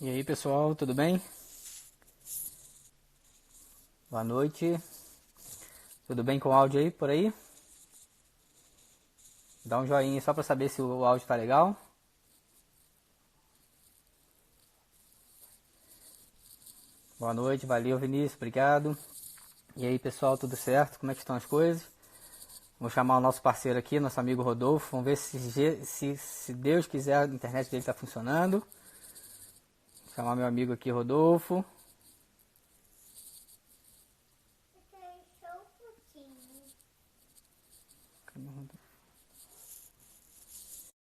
E aí, pessoal, tudo bem? Boa noite. Tudo bem com o áudio aí, por aí? Dá um joinha só para saber se o áudio tá legal. Boa noite, valeu, Vinícius, obrigado. E aí, pessoal, tudo certo? Como é que estão as coisas? Vou chamar o nosso parceiro aqui, nosso amigo Rodolfo. Vamos ver se Deus quiser a internet dele tá funcionando. Vou chamar meu amigo aqui, Rodolfo.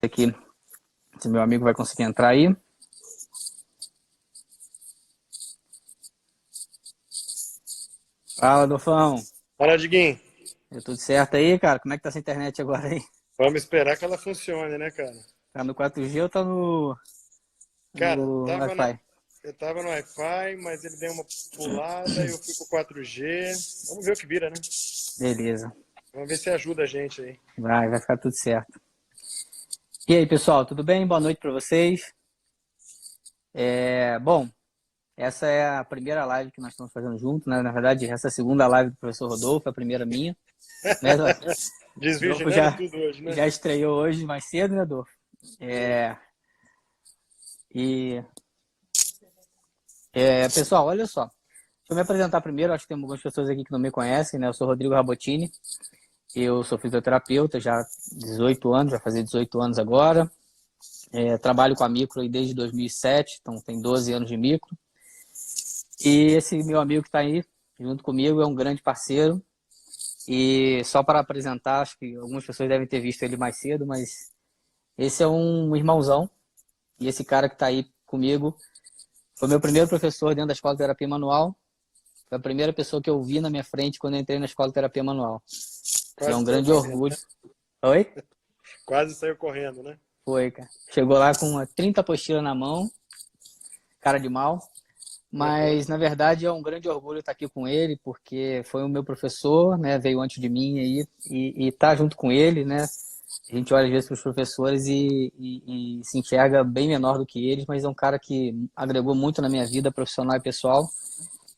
Aqui, se meu amigo vai conseguir entrar aí. Fala, Adolfão. Fala, Diguinho. Deu tudo certo aí, cara? Como é que tá essa internet agora aí? Vamos esperar que ela funcione, né, cara? Tá no 4G ou tá no, Cara, no Wi-Fi? eu tava no Wi-Fi, mas ele deu uma pulada e eu fui pro 4G. Vamos ver o que vira, né? Beleza. Vamos ver se ajuda a gente aí. Vai ficar tudo certo. E aí, pessoal, tudo bem? Boa noite para vocês. Bom, essa é a primeira live que nós estamos fazendo junto, né? Na verdade, essa é a segunda live do professor Rodolfo, a primeira minha. Né, Adolfo? Adolfo Desvirginando já, tudo hoje, né? já estreou hoje mais cedo, né, Adolfo? É, e, pessoal, olha só. Deixa eu me apresentar primeiro, acho que tem algumas pessoas aqui que não me conhecem, né? Eu sou Rodrigo Rabotini, eu sou fisioterapeuta já há 18 anos, vai fazer 18 anos agora. Trabalho com a micro aí desde 2007, então tem 12 anos de micro. E esse meu amigo que está aí junto comigo é um grande parceiro. E só para apresentar, acho que algumas pessoas devem ter visto ele mais cedo, mas esse é um irmãozão. E esse cara que está aí comigo foi meu primeiro professor dentro da Escola de Terapia Manual. Foi a primeira pessoa que eu vi na minha frente quando eu entrei na Escola de Terapia Manual. E é Quase um saiu grande correndo, orgulho. né? Oi? Quase saiu correndo, né? Foi, cara. Chegou lá com uma 30 apostilas na mão, cara de mal. Mas, na verdade, é um grande orgulho estar aqui com ele, porque foi o meu professor, né? Veio antes de mim aí, e tá junto com ele, né? A gente olha às vezes para os professores e se enxerga bem menor do que eles, mas é um cara que agregou muito na minha vida profissional e pessoal.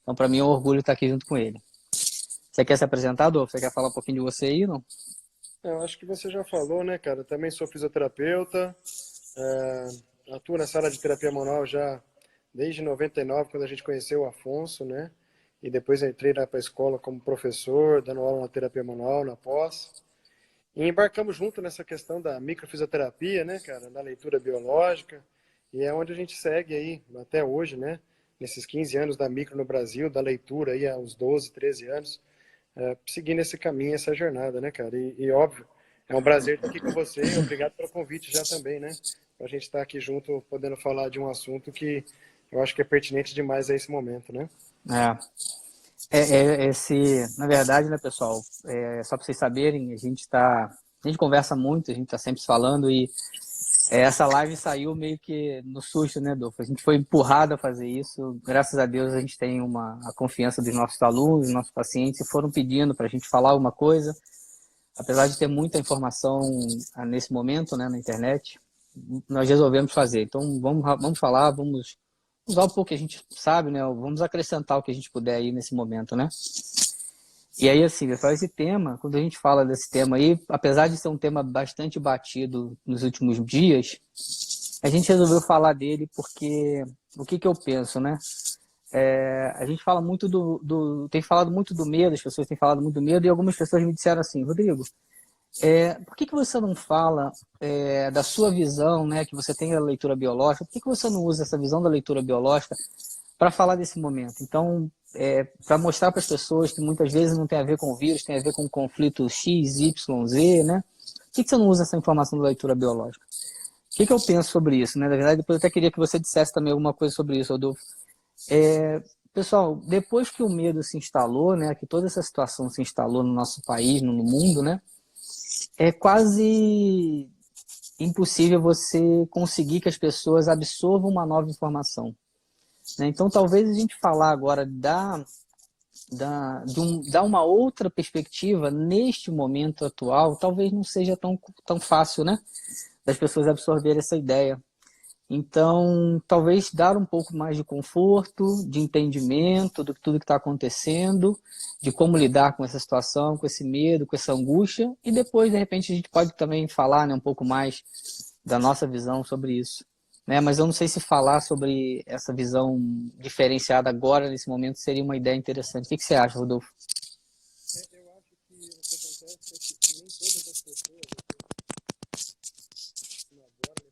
Então, para mim, é um orgulho estar aqui junto com ele. Você quer se apresentar, Adolfo? Você quer falar um pouquinho de você aí, não? Eu acho que você já falou, né, cara? Eu também sou fisioterapeuta, atuo na sala de terapia manual já desde 99, quando a gente conheceu o Afonso, né? E depois eu entrei lá para a escola como professor, dando aula na terapia manual, na pós. E embarcamos junto nessa questão da microfisioterapia, né, cara, da leitura biológica, e é onde a gente segue aí até hoje, né, nesses 15 anos da micro no Brasil, da leitura aí aos 12, 13 anos, seguindo esse caminho, essa jornada, né, cara, e óbvio, é um prazer estar aqui com você, e obrigado pelo convite já também, né, para a gente estar aqui junto, podendo falar de um assunto que eu acho que é pertinente demais a esse momento, né. É. Na verdade, né, pessoal, só para vocês saberem, a gente conversa muito, a gente está sempre se falando e essa live saiu meio que no susto, né, Dolfo? A gente foi empurrado a fazer isso. Graças a Deus a gente tem a confiança dos nossos alunos, dos nossos pacientes, e foram pedindo para a gente falar alguma coisa. Apesar de ter muita informação nesse momento, né, na internet, nós resolvemos fazer. Então vamos falar, vamos usar um pouco que a gente sabe, né? Vamos acrescentar o que a gente puder aí nesse momento, né? E aí, assim, pessoal, esse tema, quando a gente fala desse tema aí, apesar de ser um tema bastante batido nos últimos dias, a gente resolveu falar dele porque o que eu penso, né? A gente fala muito tem falado muito do medo, as pessoas têm falado muito do medo, e algumas pessoas me disseram assim, Rodrigo, por que você não fala da sua visão, né, que você tem a leitura biológica, por que você não usa essa visão da leitura biológica para falar desse momento? Então, para mostrar para as pessoas que muitas vezes não tem a ver com o vírus, tem a ver com o conflito X, Y, Z, né? Por que você não usa essa informação da leitura biológica? O que eu penso sobre isso, né? Na verdade, depois eu até queria que você dissesse também alguma coisa sobre isso, Rodolfo. Pessoal, depois que o medo se instalou, né, que toda essa situação se instalou no nosso país, no mundo, né, é quase impossível você conseguir que as pessoas absorvam uma nova informação, né? Então, talvez a gente falar agora dar uma outra perspectiva neste momento atual, talvez não seja tão fácil, né, das pessoas absorverem essa ideia. Então, talvez dar um pouco mais de conforto, de entendimento do que tudo que está acontecendo, de como lidar com essa situação, com esse medo, com essa angústia, e depois, de repente, a gente pode também falar, né, um pouco mais da nossa visão sobre isso. Né? Mas eu não sei se falar sobre essa visão diferenciada agora, nesse momento, seria uma ideia interessante. O que você acha, Rodolfo? Eu acho que o que acontece é que nem todas as pessoas agora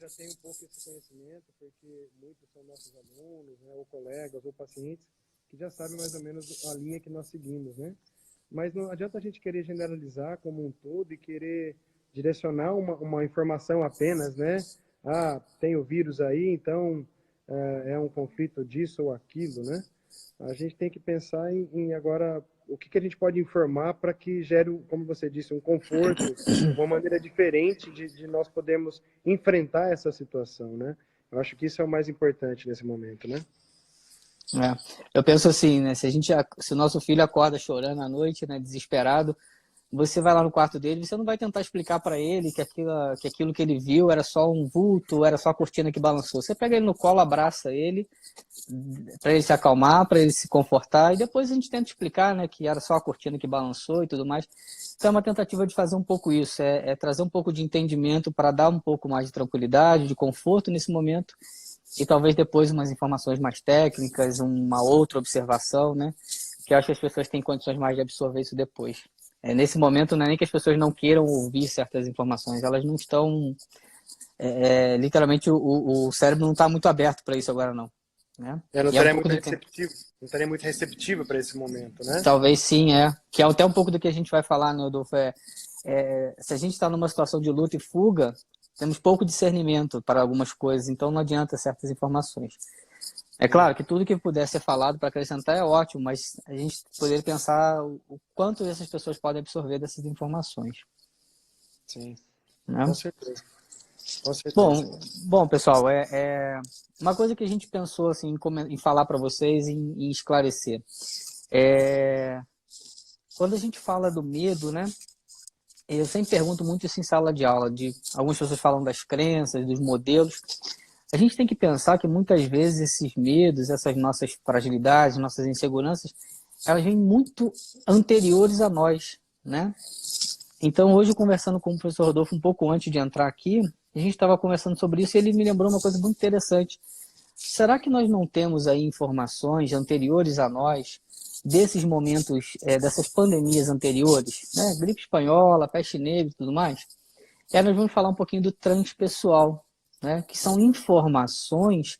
já têm um pouco esse conhecimento, porque muitos são nossos alunos, né, ou colegas, ou pacientes, que já sabem mais ou menos a linha que nós seguimos, né? Mas não adianta a gente querer generalizar como um todo e querer direcionar uma informação apenas, né? Ah, tem o vírus aí, então é um conflito disso ou aquilo, né? A gente tem que pensar em agora o que a gente pode informar para que gere, como você disse, um conforto, uma maneira diferente de nós podermos enfrentar essa situação, né? Eu acho que isso é o mais importante nesse momento, né? É. Eu penso assim, né? Se o nosso filho acorda chorando à noite, né, desesperado, você vai lá no quarto dele, você não vai tentar explicar para ele que aquilo que ele viu era só um vulto, era só a cortina que balançou. Você pega ele no colo, abraça ele, para ele se acalmar, para ele se confortar, e depois a gente tenta explicar, né, que era só a cortina que balançou e tudo mais. Então é uma tentativa de fazer um pouco isso, é trazer um pouco de entendimento para dar um pouco mais de tranquilidade, de conforto nesse momento, e talvez depois umas informações mais técnicas, uma outra observação, né, que eu acho que as pessoas têm condições mais de absorver isso depois. Nesse momento, não é nem que as pessoas não queiram ouvir certas informações, elas não estão. Literalmente, o cérebro não está muito aberto para isso agora, não. Né? Não E é um estaria pouco muito do que. receptivo, não estaria muito receptivo para esse momento, né? Talvez sim, é. Que é até um pouco do que a gente vai falar, né, Rodolfo? Se a gente está numa situação de luta e fuga, temos pouco discernimento para algumas coisas, então não adianta certas informações. É claro que tudo que puder ser falado para acrescentar é ótimo, mas a gente poderia pensar o quanto essas pessoas podem absorver dessas informações. Sim, Né? com certeza. Com certeza. Bom, pessoal, uma coisa que a gente pensou assim, em falar para vocês, em esclarecer. Quando a gente fala do medo, né? Eu sempre pergunto muito isso em sala de aula, algumas pessoas falam das crenças, dos modelos. A gente tem que pensar que muitas vezes esses medos, essas nossas fragilidades, nossas inseguranças, elas vêm muito anteriores a nós, né? Então, hoje, conversando com o professor Rodolfo um pouco antes de entrar aqui, a gente estava conversando sobre isso e ele me lembrou uma coisa muito interessante. Será que nós não temos aí informações anteriores a nós, desses momentos, dessas pandemias anteriores, né? Gripe espanhola, peste negra e tudo mais? E aí nós vamos falar um pouquinho do transpessoal, né? Que são informações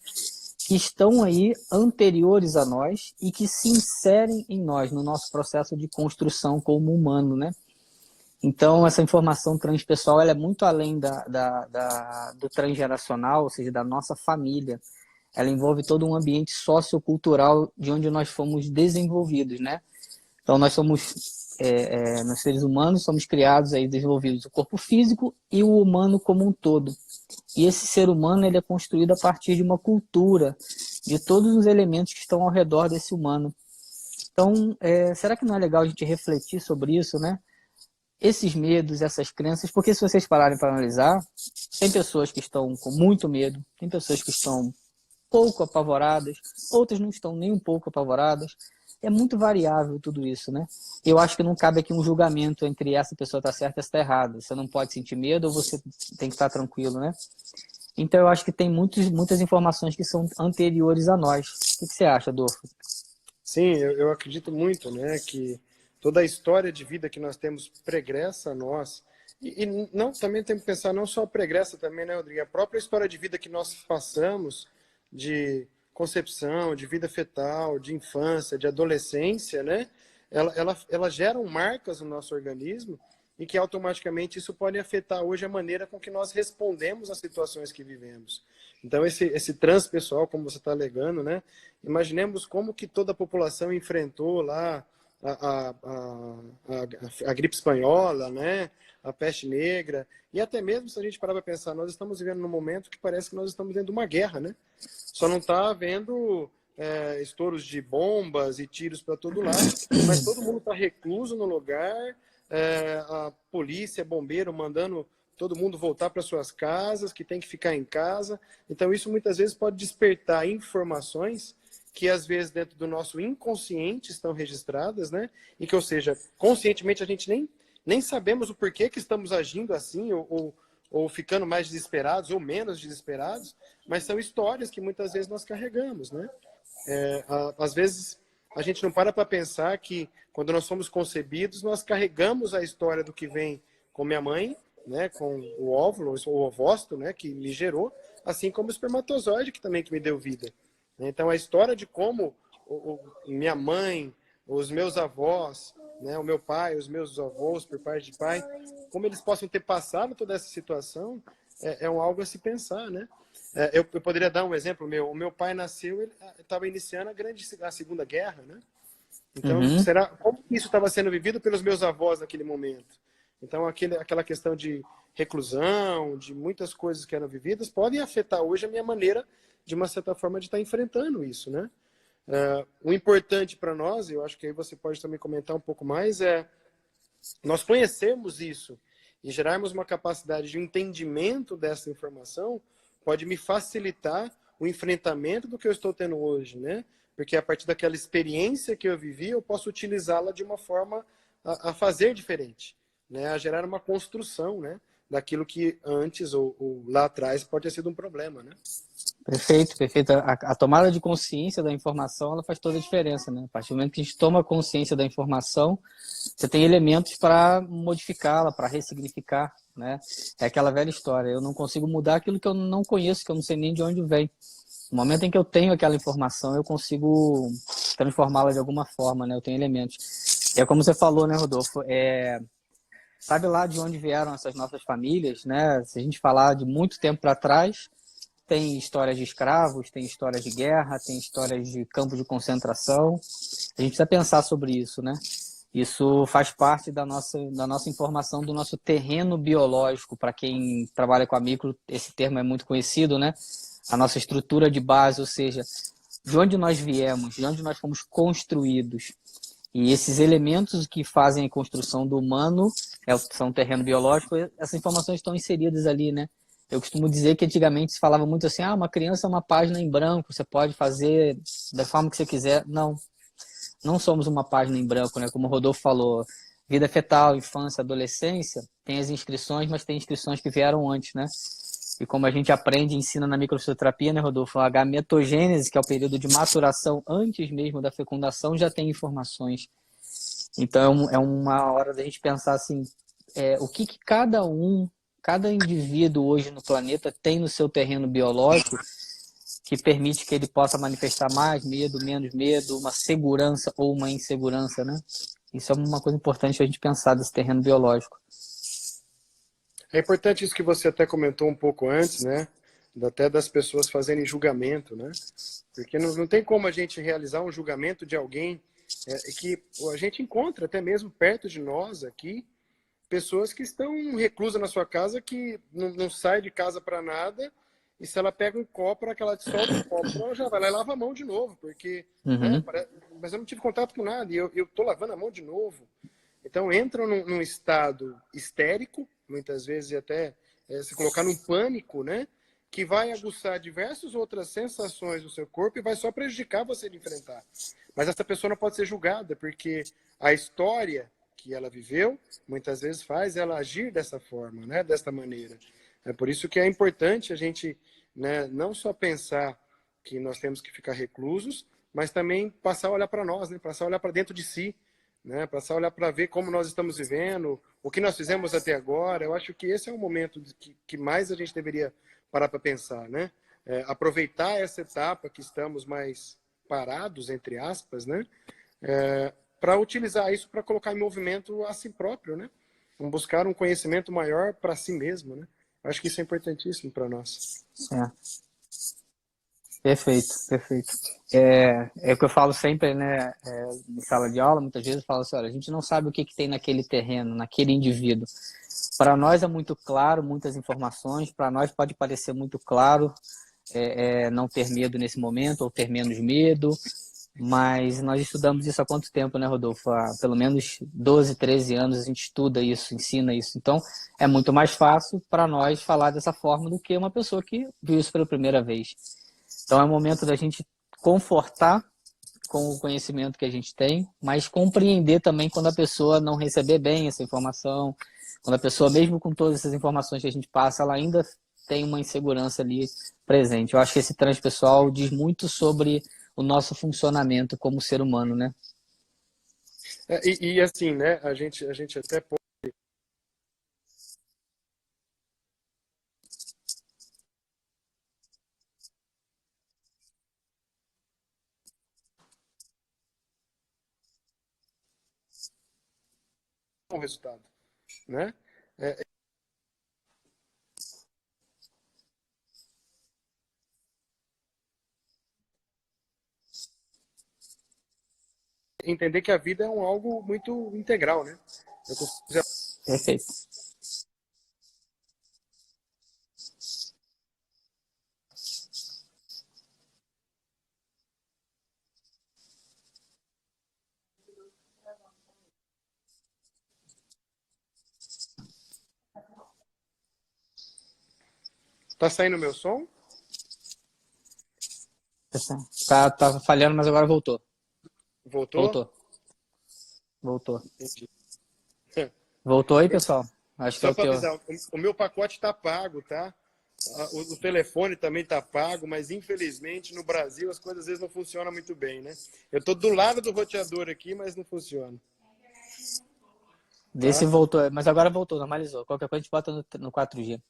que estão aí anteriores a nós e que se inserem em nós, no nosso processo de construção como humano, né? Então, essa informação transpessoal ela é muito além do transgeracional, ou seja, da nossa família. Ela envolve todo um ambiente sociocultural de onde nós fomos desenvolvidos, né? Então, nós seres humanos, somos criados aí, desenvolvidos o corpo físico e o humano como um todo. E esse ser humano ele é construído a partir de uma cultura, de todos os elementos que estão ao redor desse humano. Então, será que não é legal a gente refletir sobre isso, né? Esses medos, essas crenças, porque se vocês pararem para analisar, tem pessoas que estão com muito medo, tem pessoas que estão pouco apavoradas, outras não estão nem um pouco apavoradas. É muito variável tudo isso, né? Eu acho que não cabe aqui um julgamento entre essa pessoa está certa e essa está errada. Você não pode sentir medo ou você tem que estar tranquilo, né? Então eu acho que tem muitas informações que são anteriores a nós. O que você acha, Adolfo? Sim, eu acredito muito, né, que toda a história de vida que nós temos pregressa a nós, e não, também temos que pensar não só pregressa também, né, Rodrigo? A própria história de vida que nós passamos, de concepção, de vida fetal, de infância, de adolescência, né, ela geram marcas no nosso organismo e que automaticamente isso pode afetar hoje a maneira com que nós respondemos às situações que vivemos. Então, esse transpessoal, como você está alegando, né? Imaginemos como que toda a população enfrentou lá a gripe espanhola, né? A peste negra, e até mesmo se a gente parar para pensar, nós estamos vivendo num momento que parece que nós estamos dentro de uma guerra, né? Só não está havendo estouros de bombas e tiros para todo lado, mas todo mundo está recluso no lugar, a polícia, bombeiro mandando todo mundo voltar para suas casas, que tem que ficar em casa. Então, isso muitas vezes pode despertar informações que, às vezes, dentro do nosso inconsciente estão registradas, né? E que, ou seja, conscientemente a gente nem sabemos o porquê que estamos agindo assim, ou ficando mais desesperados, ou menos desesperados, mas são histórias que muitas vezes nós carregamos, né? Às vezes, a gente não para pensar que, quando nós somos concebidos, nós carregamos a história do que vem com minha mãe, né, com o óvulo, o ovócito, né, que me gerou, assim como o espermatozoide, que também que me deu vida. Então, a história de como minha mãe, os meus avós, né, o meu pai, os meus avós, por parte de pai, como eles possam ter passado toda essa situação, algo a se pensar, né? Eu poderia dar um exemplo meu. O meu pai nasceu, ele estava iniciando a Segunda Guerra, né? Então, como isso estava sendo vivido pelos meus avós naquele momento? Então, aquela questão de reclusão, de muitas coisas que eram vividas, podem afetar hoje a minha maneira, de uma certa forma, de estar enfrentando isso, né? O importante para nós, eu acho que aí você pode também comentar um pouco mais, nós conhecermos isso e gerarmos uma capacidade de entendimento dessa informação, pode me facilitar o enfrentamento do que eu estou tendo hoje, né? Porque a partir daquela experiência que eu vivi, eu posso utilizá-la de uma forma a fazer diferente, né? A gerar uma construção, né? Daquilo que antes ou lá atrás pode ter sido um problema, né? Perfeito, perfeito. A tomada de consciência da informação, ela faz toda a diferença, né? A partir do momento que a gente toma consciência da informação, você tem elementos para modificá-la, para ressignificar, né? É aquela velha história, eu não consigo mudar aquilo que eu não conheço, que eu não sei nem de onde vem. No momento em que eu tenho aquela informação, eu consigo transformá-la de alguma forma, né? Eu tenho elementos. E é como você falou, né, Rodolfo? Sabe lá de onde vieram essas nossas famílias, né? Se a gente falar de muito tempo para trás, tem histórias de escravos, tem histórias de guerra, tem histórias de campo de concentração. A gente precisa pensar sobre isso, né? Isso faz parte da nossa informação, do nosso terreno biológico. Para quem trabalha com a micro, esse termo é muito conhecido, né? A nossa estrutura de base, ou seja, de onde nós viemos, de onde nós fomos construídos. E esses elementos que fazem a construção do humano são o terreno biológico, essas informações estão inseridas ali, né? Eu costumo dizer que antigamente se falava muito assim, uma criança é uma página em branco, você pode fazer da forma que você quiser. Não somos uma página em branco, né? Como o Rodolfo falou, vida fetal, infância, adolescência, tem as inscrições, mas tem inscrições que vieram antes, né? E como a gente aprende e ensina na microfisioterapia, né, Rodolfo? A gametogênese, que é o período de maturação antes mesmo da fecundação, já tem informações. Então é uma hora da gente pensar assim, o que cada indivíduo hoje no planeta tem no seu terreno biológico que permite que ele possa manifestar mais medo, menos medo, uma segurança ou uma insegurança, né? Isso é uma coisa importante a gente pensar desse terreno biológico. É importante isso que você até comentou um pouco antes, né? Até das pessoas fazerem julgamento, né? Porque não tem como a gente realizar um julgamento de alguém que a gente encontra até mesmo perto de nós aqui, pessoas que estão reclusas na sua casa, que não sai de casa para nada, e se ela pega um copo, que ela solta o copo, ela já vai lá e lava a mão de novo, porque, né, mas eu não tive contato com nada, e eu estou lavando a mão de novo. Então entram num estado histérico, muitas vezes até se colocar num pânico, né, que vai aguçar diversas outras sensações do seu corpo e vai só prejudicar você de enfrentar. Mas essa pessoa não pode ser julgada, porque a história que ela viveu, muitas vezes faz ela agir dessa forma, né? Desta maneira. É por isso que é importante a gente, né, não só pensar que nós temos que ficar reclusos, mas também passar a olhar para nós, né? Passar a olhar para dentro de si, né? Passar a olhar para ver como nós estamos vivendo, o que nós fizemos até agora. Eu acho que esse é o momento que mais a gente deveria parar para pensar, né? Aproveitar essa etapa que estamos mais parados, entre aspas, né? Para utilizar isso para colocar em movimento a si próprio, né? Buscar um conhecimento maior para si mesmo, né? Acho que isso é importantíssimo para nós. Perfeito, perfeito. É o que eu falo sempre, né? Em sala de aula, muitas vezes eu falo assim, olha, a gente não sabe o que tem naquele terreno, naquele indivíduo. Para nós é muito claro, muitas informações, para nós pode parecer muito claro não ter medo nesse momento, ou ter menos medo. Mas nós estudamos isso há quanto tempo, né, Rodolfo? Há pelo menos 12, 13 anos a gente estuda isso, ensina isso. Então, é muito mais fácil para nós falar dessa forma do que uma pessoa que viu isso pela primeira vez. Então, é o momento da gente confortar com o conhecimento que a gente tem, mas compreender também quando a pessoa não receber bem essa informação, quando a pessoa, mesmo com todas essas informações que a gente passa, ela ainda tem uma insegurança ali presente. Eu acho que esse transpessoal diz muito sobre o nosso funcionamento como ser humano, né? Assim, né, a gente até pode... um resultado, né? Entender que a vida é algo muito integral, né? Eu costumo dizer, Perfeito. tá saindo o meu som? Tá falhando, mas agora voltou. Voltou? Voltou. Voltou. Entendi. Voltou aí, pessoal? Acho que é Só o para teu. avisar, o meu pacote está pago, tá? O telefone também está pago, mas infelizmente no Brasil as coisas às vezes não funcionam muito bem, né? Eu estou do lado do roteador aqui, mas não funciona. Vê se Tá? voltou, mas agora voltou, normalizou. Qualquer coisa a gente bota no 4G.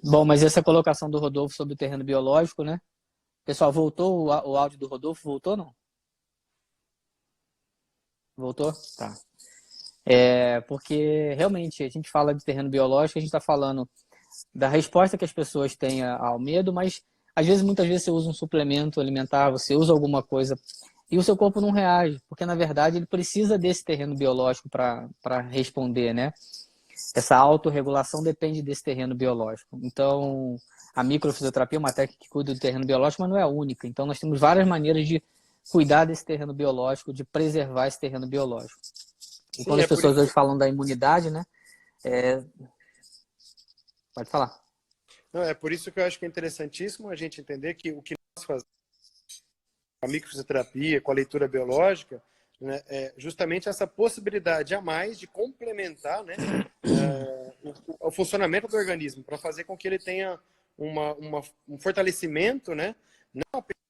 Bom, mas essa colocação do Rodolfo sobre o terreno biológico, né? Pessoal, voltou o áudio do Rodolfo? Voltou não? Voltou? Tá. Porque realmente a gente fala de terreno biológico, a gente está falando da resposta que as pessoas têm ao medo, mas às vezes, muitas vezes você usa um suplemento alimentar, você usa alguma coisa e o seu corpo não reage, porque na verdade ele precisa desse terreno biológico para responder, né? Essa autorregulação depende desse terreno biológico. Então, a microfisioterapia é uma técnica que cuida do terreno biológico, mas não é a única. Então, nós temos várias maneiras de cuidar desse terreno biológico, de preservar esse terreno biológico. E Sim, quando é as por pessoas isso. hoje falam da imunidade, né? Pode falar. Não, é por isso que eu acho que é interessantíssimo a gente entender que o que nós fazemos com a microfisioterapia, com a leitura biológica, né, é justamente essa possibilidade a mais de complementar, né, o funcionamento do organismo, para fazer com que ele tenha um fortalecimento, né, não apenas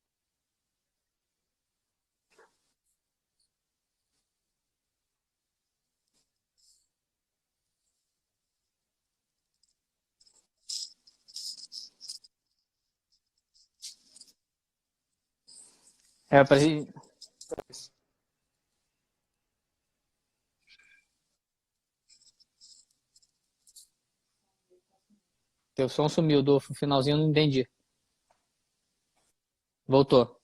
Pra gente... Teu som sumiu do finalzinho, eu não entendi. Voltou.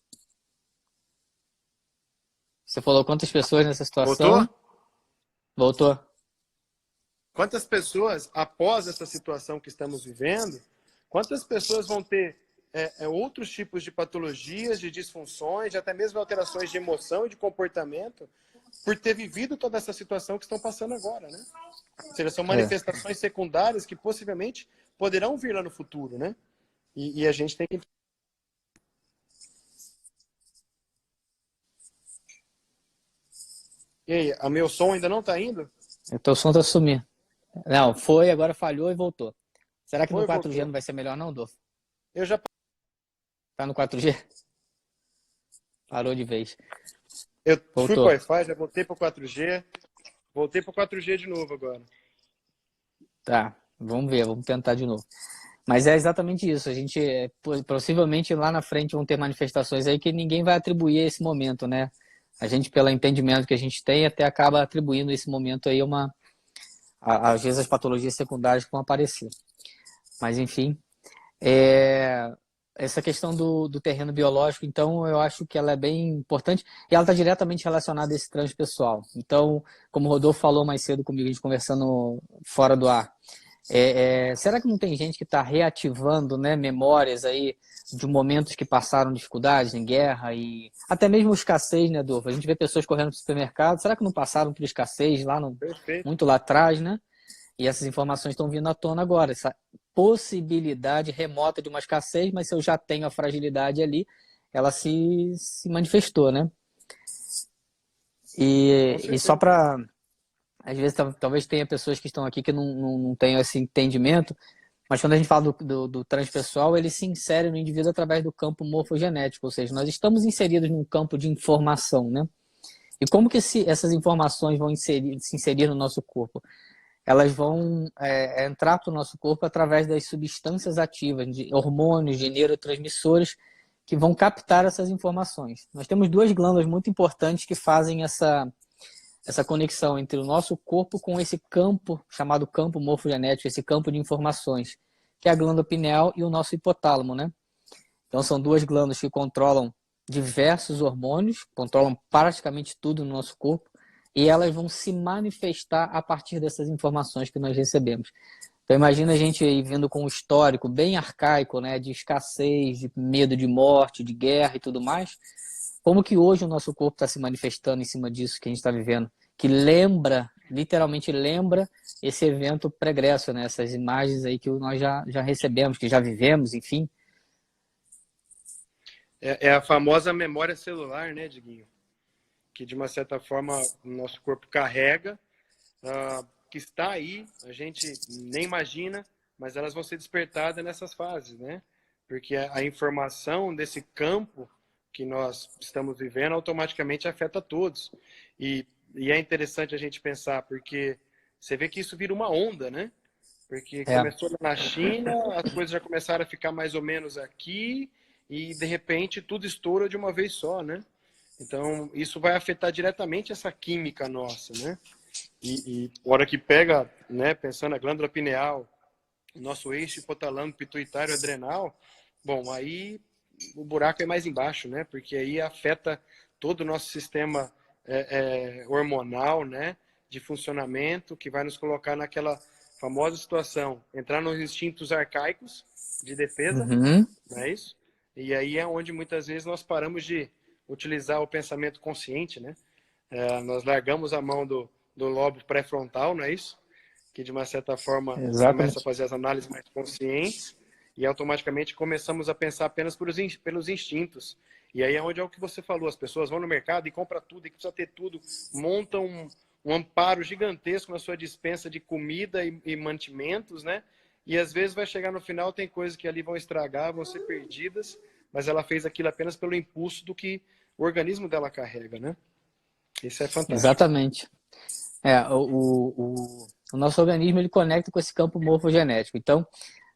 Você falou quantas pessoas nessa voltou? situação? Voltou. Quantas pessoas, após essa situação que estamos vivendo, quantas pessoas vão ter outros tipos de patologias, de disfunções, de até mesmo alterações de emoção e de comportamento, por ter vivido toda essa situação que estão passando agora, né? Ou seja, são manifestações secundárias que possivelmente poderão vir lá no futuro, né? E a gente tem que... E aí, o meu som ainda não está indo? Teu som tá sumindo. Não, foi, agora falhou e voltou. Será que no Foi, 4G voltou. não vai ser melhor não, Dolfo? Eu já... Tá no 4G? Parou de vez. Eu fui para o Voltou. Wi-Fi, já voltei para o 4G. Voltei para o 4G de novo agora. Tá, vamos ver, vamos tentar de novo. Mas é exatamente isso. A gente, possivelmente lá na frente vão ter manifestações aí que ninguém vai atribuir a esse momento, né? A gente, pelo entendimento que a gente tem, até acaba atribuindo esse momento aí às vezes as patologias secundárias que vão aparecer. Mas enfim, essa questão do terreno biológico, então, eu acho que ela é bem importante e ela está diretamente relacionada a esse transpessoal. Então, como o Rodolfo falou mais cedo comigo, a gente conversando fora do ar, Será que não tem gente que está reativando, né, memórias aí de momentos que passaram dificuldades em guerra e até mesmo escassez, né, Adolfo? A gente vê pessoas correndo para o supermercado, será que não passaram por escassez lá Perfeito. muito lá atrás, né? E essas informações estão vindo à tona agora, essa possibilidade remota de uma escassez, mas se eu já tenho a fragilidade ali, ela se manifestou, né? Com E só certeza. para às vezes talvez tenha pessoas que estão aqui que não tenham esse entendimento, mas quando a gente fala do transpessoal, ele se insere no indivíduo através do campo morfogenético, ou seja, nós estamos inseridos num campo de informação, né? E como que essas informações vão se inserir no nosso corpo? Elas vão entrar para o nosso corpo através das substâncias ativas, de hormônios, de neurotransmissores, que vão captar essas informações. Nós temos duas glândulas muito importantes que fazem essa conexão entre o nosso corpo com esse campo, chamado campo morfogenético, esse campo de informações, que é a glândula pineal e o nosso hipotálamo, né? Então, são duas glândulas que controlam diversos hormônios, controlam praticamente tudo no nosso corpo, e elas vão se manifestar a partir dessas informações que nós recebemos. Então, imagina a gente aí vindo com um histórico bem arcaico, né, de escassez, de medo de morte, de guerra e tudo mais. Como que hoje o nosso corpo está se manifestando em cima disso que a gente está vivendo? Que lembra, literalmente lembra esse evento pregresso, né? Essas imagens aí que nós já recebemos, que já vivemos, enfim. É a famosa memória celular, né, Diguinho? Que de uma certa forma o nosso corpo carrega, que está aí, a gente nem imagina, mas elas vão ser despertadas nessas fases, né? Porque a informação desse campo que nós estamos vivendo automaticamente afeta todos. E é interessante a gente pensar, porque você vê que isso vira uma onda, né? Porque começou na China, as coisas já começaram a ficar mais ou menos aqui, e de repente tudo estoura de uma vez só, né? Então, isso vai afetar diretamente essa química nossa, né? E a hora que pega, né, pensando na glândula pineal, nosso eixo hipotalâmico, pituitário, adrenal, bom, aí o buraco é mais embaixo, né? Porque aí afeta todo o nosso sistema hormonal, né? De funcionamento, que vai nos colocar naquela famosa situação, entrar nos instintos arcaicos de defesa, Uhum. não é isso? E aí é onde muitas vezes nós paramos de utilizar o pensamento consciente, né? Nós largamos a mão do lobo pré-frontal, não é isso? Que de uma certa forma começa a Exatamente. fazer as análises mais conscientes e automaticamente começamos a pensar apenas pelos instintos. E aí é onde é o que você falou, as pessoas vão no mercado e compram tudo, e precisa ter tudo, montam um amparo gigantesco na sua despensa de comida e mantimentos, né? E às vezes vai chegar no final, tem coisas que ali vão estragar, vão ser perdidas, mas ela fez aquilo apenas pelo impulso do que o organismo dela carrega, né? Isso é fantástico. Exatamente. O nosso organismo ele conecta com esse campo morfogenético. Então,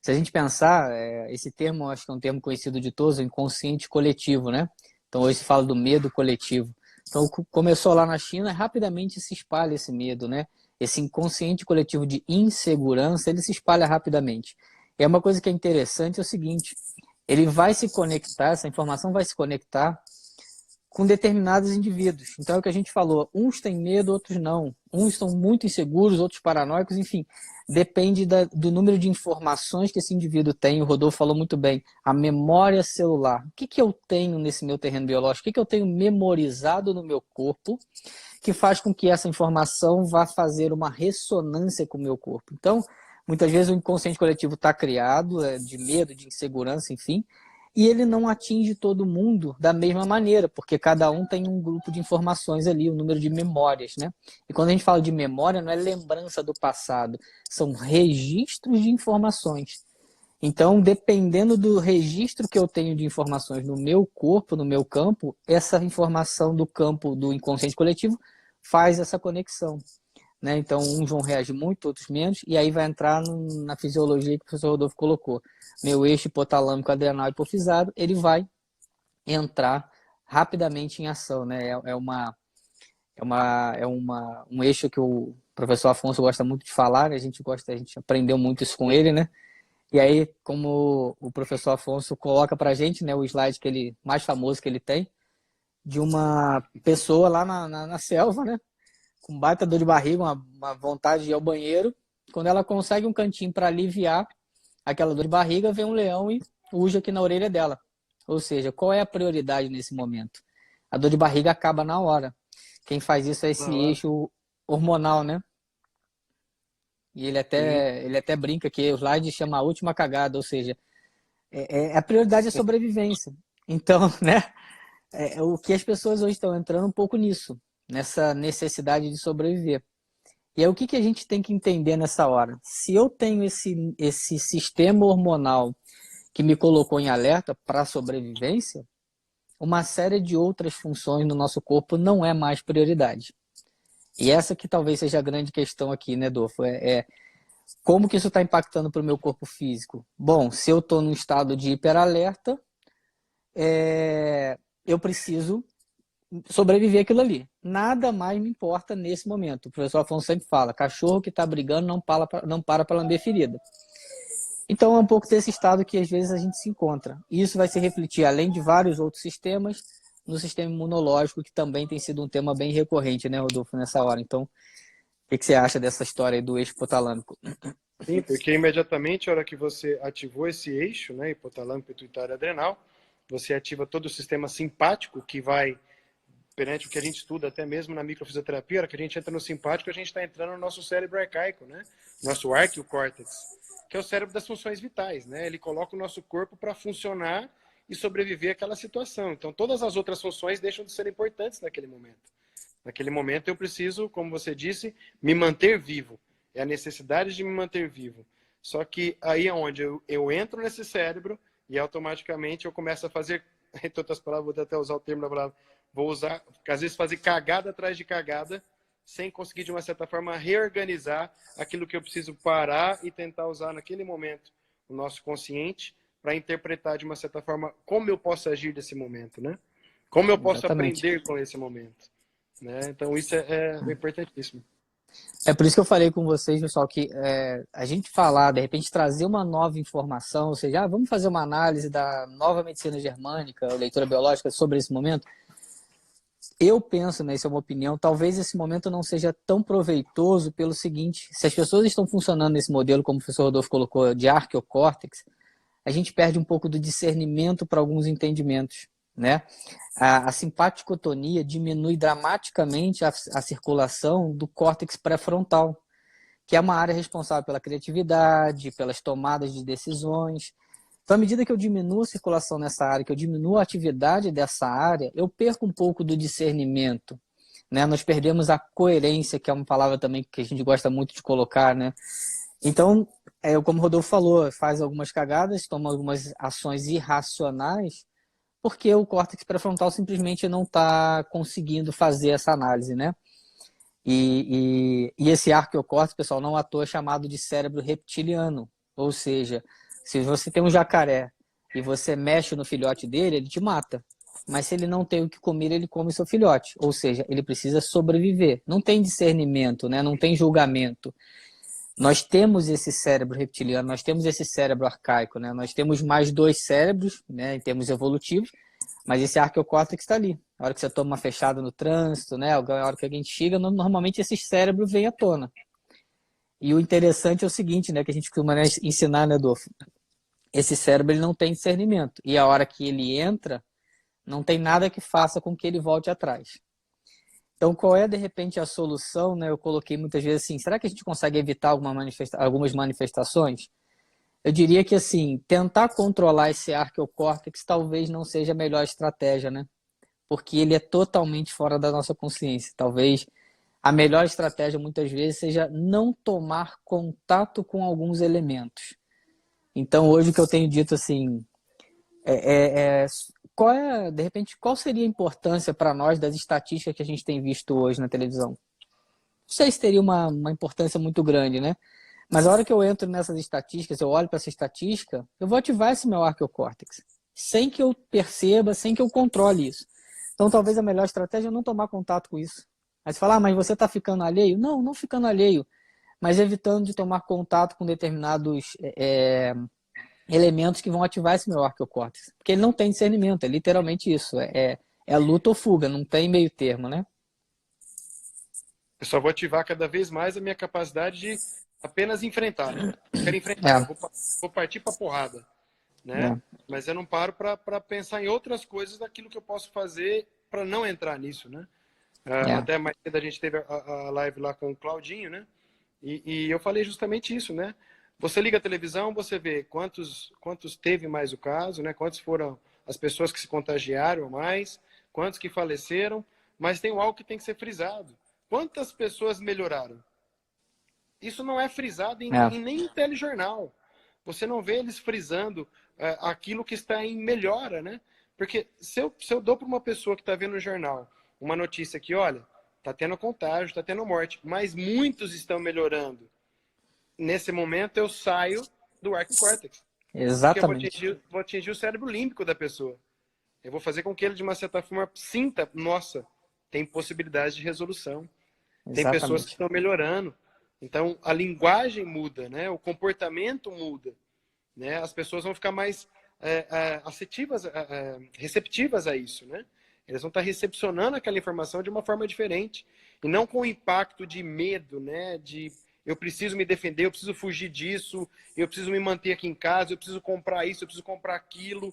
se a gente pensar, esse termo, acho que é um termo conhecido de todos, o inconsciente coletivo, né? Então, hoje se fala do medo coletivo. Então, começou lá na China, rapidamente se espalha esse medo, né? Esse inconsciente coletivo de insegurança, ele se espalha rapidamente. E é uma coisa que é interessante, é o seguinte, ele vai se conectar, essa informação vai se conectar com determinados indivíduos. Então é o que a gente falou, uns têm medo, outros não. Uns estão muito inseguros, outros paranoicos, enfim. Depende do número de informações que esse indivíduo tem. O Rodolfo falou muito bem. A memória celular. O que eu tenho nesse meu terreno biológico? O que eu tenho memorizado no meu corpo que faz com que essa informação vá fazer uma ressonância com o meu corpo? Então, muitas vezes o inconsciente coletivo está criado de medo, de insegurança, enfim, e ele não atinge todo mundo da mesma maneira, porque cada um tem um grupo de informações ali, um número de memórias, né? E quando a gente fala de memória, não é lembrança do passado, são registros de informações. Então, dependendo do registro que eu tenho de informações no meu corpo, no meu campo, essa informação do campo do inconsciente coletivo faz essa conexão, né? Então, uns vão reagir muito, outros menos, e aí vai entrar na fisiologia que o professor Rodolfo colocou. Meu eixo hipotalâmico adrenal hipofisado, ele vai entrar rapidamente em ação, né? Um eixo que o professor Afonso gosta muito de falar, a gente aprendeu muito isso com ele, né? E aí, como o professor Afonso coloca pra gente, né, o slide mais famoso que ele tem, de uma pessoa lá na selva, né? Com baita dor de barriga, uma vontade de ir ao banheiro, Quando ela consegue um cantinho para aliviar aquela dor de barriga, vem um leão e uja aqui na orelha dela. Ou seja, qual é a prioridade nesse momento? A dor de barriga acaba na hora. Quem faz isso é esse eixo hormonal, né? E ele até brinca que o slide chama a última cagada, ou seja, a prioridade é a sobrevivência. Então, né? O que as pessoas hoje estão entrando um pouco nisso, nessa necessidade de sobreviver. E aí, o que a gente tem que entender nessa hora? Se eu tenho esse sistema hormonal que me colocou em alerta para a sobrevivência, uma série de outras funções no nosso corpo não é mais prioridade. E essa que talvez seja a grande questão aqui, né, Dolfo? Como que isso está impactando para o meu corpo físico? Bom, se eu estou num estado de hiperalerta, eu preciso sobreviver aquilo ali. Nada mais me importa nesse momento. O professor Afonso sempre fala, cachorro que está brigando não para para lamber ferida. Então é um pouco desse estado que às vezes a gente se encontra. E isso vai se refletir, além de vários outros sistemas, no sistema imunológico, que também tem sido um tema bem recorrente, né, Rodolfo, nessa hora. Então, o que você acha dessa história aí do eixo hipotalâmico? Sim, porque imediatamente, a hora que você ativou esse eixo, né, hipotalâmico, pituitário, adrenal, você ativa todo o sistema simpático, que vai, perante o que a gente estuda até mesmo na microfisioterapia, a hora que a gente entra no simpático, a gente está entrando no nosso cérebro arcaico, né, nosso arquiocórtex, que é o cérebro das funções vitais, né? Ele coloca o nosso corpo para funcionar e sobreviver àquela situação. Então, todas as outras funções deixam de ser importantes naquele momento. Naquele momento, eu preciso, como você disse, me manter vivo. É a necessidade de me manter vivo. Só que aí é onde eu entro nesse cérebro e automaticamente eu começo a fazer, em outras palavras, vou até usar o termo da palavra, vou usar, às vezes, fazer cagada atrás de cagada, sem conseguir, de uma certa forma, reorganizar aquilo que eu preciso parar e tentar usar naquele momento o nosso consciente para interpretar, de uma certa forma, como eu posso agir nesse momento, né? Como eu posso Exatamente. aprender com esse momento. Né? Então, isso é importantíssimo. É por isso que eu falei com vocês, pessoal, que a gente falar, de repente, trazer uma nova informação, ou seja, vamos fazer uma análise da nova medicina germânica, leitura biológica sobre esse momento. Eu penso, né, isso é uma opinião, talvez esse momento não seja tão proveitoso pelo seguinte, se as pessoas estão funcionando nesse modelo, como o professor Rodolfo colocou, de arqueocórtex, a gente perde um pouco do discernimento para alguns entendimentos, né? A simpaticotonia diminui dramaticamente a circulação do córtex pré-frontal, que é uma área responsável pela criatividade, pelas tomadas de decisões. Então, à medida que eu diminuo a circulação nessa área, que eu diminuo a atividade dessa área, eu perco um pouco do discernimento, né? Nós perdemos a coerência, que é uma palavra também que a gente gosta muito de colocar, né? Então, como o Rodolfo falou, faz algumas cagadas, toma algumas ações irracionais, porque o córtex pré-frontal simplesmente não está conseguindo fazer essa análise, né? E esse arqueocórtex, pessoal, não à toa é chamado de cérebro reptiliano, ou seja, se você tem um jacaré e você mexe no filhote dele, ele te mata. Mas se ele não tem o que comer, ele come seu filhote. Ou seja, ele precisa sobreviver. Não tem discernimento, né? Não tem julgamento. Nós temos esse cérebro reptiliano, nós temos esse cérebro arcaico, né? Nós temos mais dois cérebros, né, em termos evolutivos, mas esse arqueocórtex está ali. A hora que você toma uma fechada no trânsito, né? A hora que alguém chega, normalmente esses cérebros vêm à tona. E o interessante é o seguinte, né? Que a gente costuma ensinar, né, Adolfo? Esse cérebro ele não tem discernimento. E a hora que ele entra, não tem nada que faça com que ele volte atrás. Então, qual é, de repente, a solução? Né? Eu coloquei muitas vezes assim, será que a gente consegue evitar algumas manifestações? Eu diria que, assim, tentar controlar esse arqueocórtex talvez não seja a melhor estratégia, né? Porque ele é totalmente fora da nossa consciência. Talvez a melhor estratégia, muitas vezes, seja não tomar contato com alguns elementos. Então, hoje o que eu tenho dito, assim, de repente, qual seria a importância para nós das estatísticas que a gente tem visto hoje na televisão? Não sei se teria uma importância muito grande, né? Mas a hora que eu entro nessas estatísticas, eu olho para essa estatística, eu vou ativar esse meu arqueocórtex, sem que eu perceba, sem que eu controle isso. Então, talvez a melhor estratégia é não tomar contato com isso. Aí você fala, mas você está ficando alheio? Não, não ficando alheio, mas evitando de tomar contato com determinados elementos que vão ativar esse meu arqueocórtex. Porque ele não tem discernimento, é literalmente isso. É luta ou fuga, não tem meio termo, né? Eu só vou ativar cada vez mais a minha capacidade de apenas enfrentar, né? Eu quero enfrentar, eu vou partir para porrada, né? É. Mas eu não paro para pensar em outras coisas daquilo que eu posso fazer para não entrar nisso, né? É. Até mais cedo a gente teve a live lá com o Claudinho, né? E eu falei justamente isso, né? Você liga a televisão, você vê quantos teve mais o caso, né? Quantos foram as pessoas que se contagiaram mais, quantos que faleceram, mas tem algo que tem que ser frisado. Quantas pessoas melhoraram? Isso não é frisado É. em nem em telejornal. Você não vê eles frisando aquilo que está em melhora, né? Porque se eu dou para uma pessoa que está vendo no jornal uma notícia que, olha, está tendo contágio, está tendo morte, mas muitos estão melhorando. Nesse momento eu saio do arco-córtex. Porque eu Exatamente. vou atingir o cérebro límbico da pessoa. Eu vou fazer com que ele, de uma certa forma, sinta, nossa, tem possibilidade de resolução. Tem pessoas que Exatamente. estão melhorando. Então, a linguagem muda, né? O comportamento muda. Né? As pessoas vão ficar mais receptivas a isso, né? Eles vão estar recepcionando aquela informação de uma forma diferente. E não com o impacto de medo, né? De eu preciso me defender, eu preciso fugir disso, eu preciso me manter aqui em casa, eu preciso comprar isso, eu preciso comprar aquilo,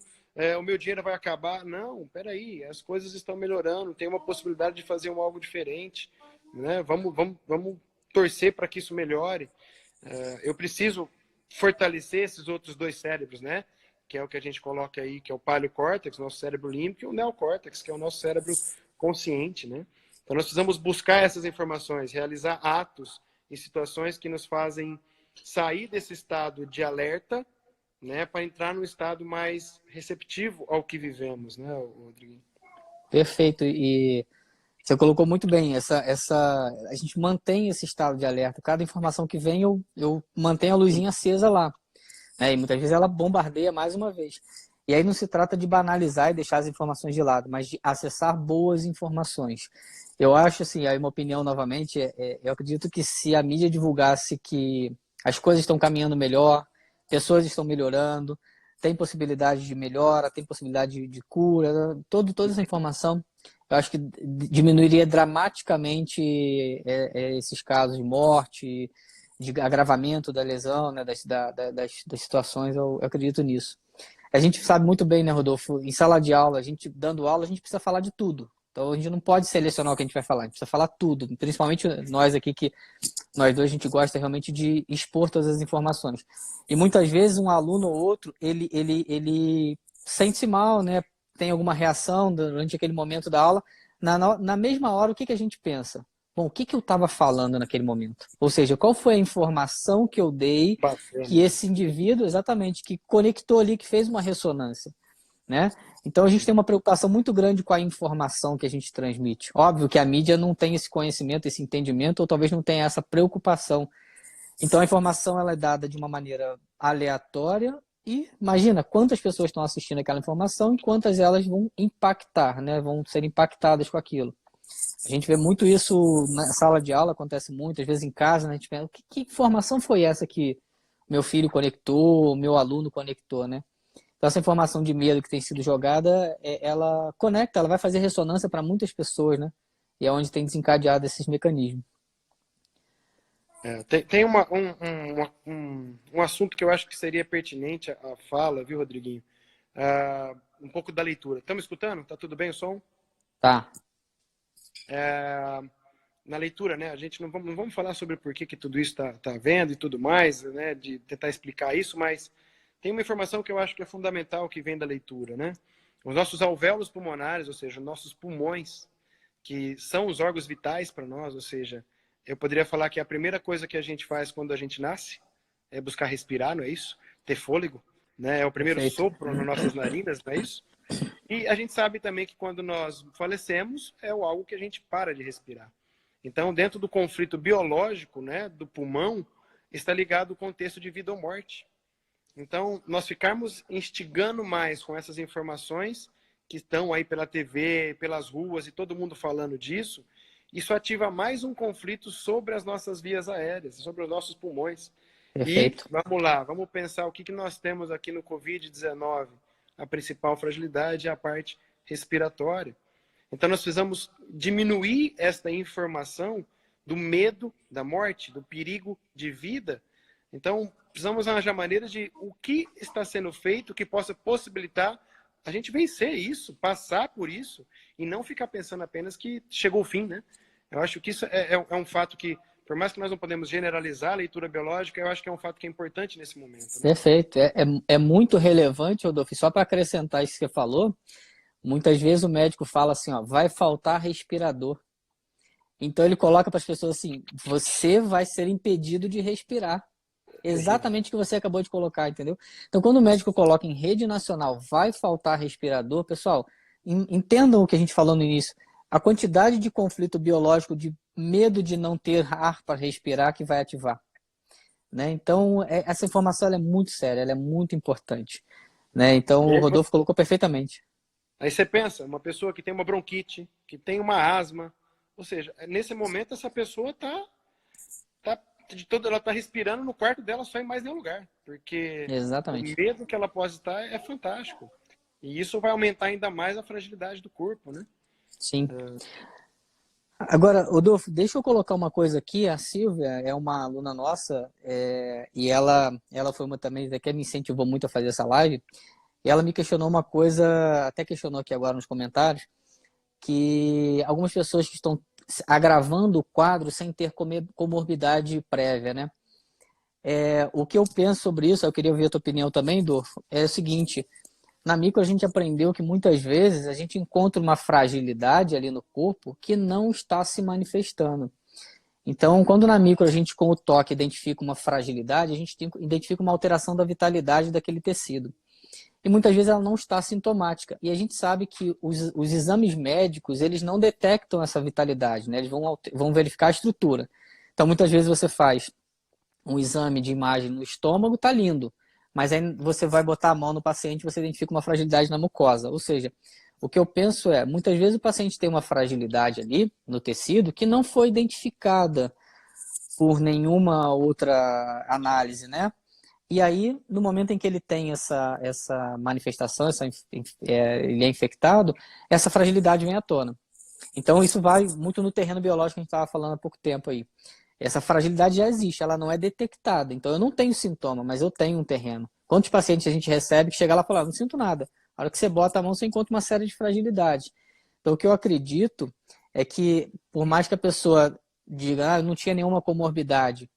o meu dinheiro vai acabar. Não, peraí, as coisas estão melhorando, tem uma possibilidade de fazer algo diferente, né? Vamos torcer para que isso melhore. Eu preciso fortalecer esses outros dois cérebros, né? Que é o que a gente coloca aí, que é o paleocórtex, nosso cérebro límbico, e o neocórtex, que é o nosso cérebro consciente, né? Então nós precisamos buscar essas informações, realizar atos e situações que nos fazem sair desse estado de alerta, né, para entrar num estado mais receptivo ao que vivemos, né, Rodrigo? Perfeito. E você colocou muito bem, a gente mantém esse estado de alerta. Cada informação que vem, eu mantenho a luzinha acesa lá. Né? E muitas vezes ela bombardeia mais uma vez. E aí não se trata de banalizar e deixar as informações de lado, mas de acessar boas informações. Eu acho, assim, aí uma opinião novamente, eu acredito que se a mídia divulgasse que as coisas estão caminhando melhor, pessoas estão melhorando, tem possibilidade de melhora, tem possibilidade de cura, toda essa informação, eu acho que diminuiria dramaticamente esses casos de morte, de agravamento da lesão, né, das situações, eu acredito nisso. A gente sabe muito bem, né, Rodolfo, em sala de aula, a gente dando aula, a gente precisa falar de tudo. Então a gente não pode selecionar o que a gente vai falar, a gente precisa falar tudo, principalmente nós aqui que nós dois a gente gosta realmente de expor todas as informações. E muitas vezes um aluno ou outro, ele sente-se mal, né, tem alguma reação durante aquele momento da aula, na mesma hora o que a gente pensa? Bom, o que eu estava falando naquele momento? Ou seja, qual foi a informação que eu dei que Bacana. esse indivíduo, exatamente, que conectou ali, que fez uma ressonância, né? Então a gente tem uma preocupação muito grande com a informação que a gente transmite. Óbvio que a mídia não tem esse conhecimento, esse entendimento, ou talvez não tenha essa preocupação. Então a informação ela é dada de uma maneira aleatória e imagina quantas pessoas estão assistindo aquela informação e quantas elas vão impactar, né? Vão ser impactadas com aquilo. A gente vê muito isso na sala de aula, acontece muito, às vezes em casa, né? A gente pensa, que informação foi essa que meu filho conectou, meu aluno conectou, né? Então, essa informação de medo que tem sido jogada, ela conecta, ela vai fazer ressonância para muitas pessoas, né? E é onde tem desencadeado esses mecanismos. Tem um assunto que eu acho que seria pertinente à fala, viu, Rodriguinho? Um pouco da leitura. Estamos escutando? Tá tudo bem o som? Tá. Na leitura, né? A gente não vamos falar sobre por que tudo isso tá vendo e tudo mais, né? De tentar explicar isso, mas tem uma informação que eu acho que é fundamental que vem da leitura, né? Os nossos alvéolos pulmonares, ou seja, nossos pulmões, que são os órgãos vitais para nós, ou seja, eu poderia falar que a primeira coisa que a gente faz quando a gente nasce é buscar respirar, não é isso? Ter fôlego, né? É o primeiro Perfeito. sopro nas nossas narinas, não é isso? E a gente sabe também que quando nós falecemos é algo que a gente para de respirar. Então, dentro do conflito biológico, né, do pulmão, está ligado o contexto de vida ou morte. Então, nós ficarmos instigando mais com essas informações que estão aí pela TV, pelas ruas e todo mundo falando disso, isso ativa mais um conflito sobre as nossas vias aéreas, sobre os nossos pulmões. E Perfeito. vamos lá, vamos pensar o que nós temos aqui no Covid-19. A principal fragilidade é a parte respiratória. Então, nós precisamos diminuir esta informação do medo da morte, do perigo de vida. Então, precisamos arranjar maneiras de o que está sendo feito que possa possibilitar a gente vencer isso, passar por isso, e não ficar pensando apenas que chegou o fim, né? Eu acho que isso é um fato que, por mais que nós não podemos generalizar a leitura biológica, eu acho que é um fato que é importante nesse momento, né? Perfeito. É muito relevante, Rodolfo. Só para acrescentar isso que você falou, muitas vezes o médico fala assim, ó, vai faltar respirador. Então ele coloca para as pessoas assim, você vai ser impedido de respirar. Terrível. Exatamente o que você acabou de colocar, entendeu? Então, quando o médico coloca em rede nacional, vai faltar respirador, pessoal, entendam o que a gente falou no início. A quantidade de conflito biológico, de medo de não ter ar para respirar, que vai ativar. Né? Então, essa informação ela é muito séria, ela é muito importante. Né? Então, E o aí, Rodolfo colocou perfeitamente. aí você pensa, uma pessoa que tem uma bronquite, que tem uma asma, ou seja, nesse momento essa pessoa ela tá respirando no quarto dela só em mais nenhum lugar, porque o Exatamente. medo que ela pode estar é fantástico. E isso vai aumentar ainda mais a fragilidade do corpo, né? Sim. Agora, Rodolfo, deixa eu colocar uma coisa aqui. A Silvia é uma aluna nossa e ela foi uma também que me incentivou muito a fazer essa live. E ela me questionou uma coisa, até questionou aqui agora nos comentários, que algumas pessoas que estão agravando o quadro sem ter comorbidade prévia, né? O que eu penso sobre isso, eu queria ouvir a tua opinião também, Dorfo, é o seguinte, na micro a gente aprendeu que muitas vezes a gente encontra uma fragilidade ali no corpo que não está se manifestando. Então, quando na micro a gente com o toque identifica uma fragilidade, a gente identifica uma alteração da vitalidade daquele tecido. E muitas vezes ela não está sintomática. E a gente sabe que os exames médicos, eles não detectam essa vitalidade, né? Eles vão verificar a estrutura. Então, muitas vezes você faz um exame de imagem no estômago, tá lindo. Mas aí você vai botar a mão no paciente e você identifica uma fragilidade na mucosa. Ou seja, o que eu penso é, muitas vezes o paciente tem uma fragilidade ali no tecido que não foi identificada por nenhuma outra análise, né? E aí, no momento em que ele tem essa manifestação, ele é infectado, essa fragilidade vem à tona. Então, isso vai muito no terreno biológico que a gente estava falando há pouco tempo aí. Essa fragilidade já existe, ela não é detectada. Então, eu não tenho sintoma, mas eu tenho um terreno. Quantos pacientes a gente recebe que chega lá e fala, não sinto nada. A hora que você bota a mão, você encontra uma série de fragilidades. Então, o que eu acredito é que, por mais que a pessoa diga, eu não tinha nenhuma comorbidade,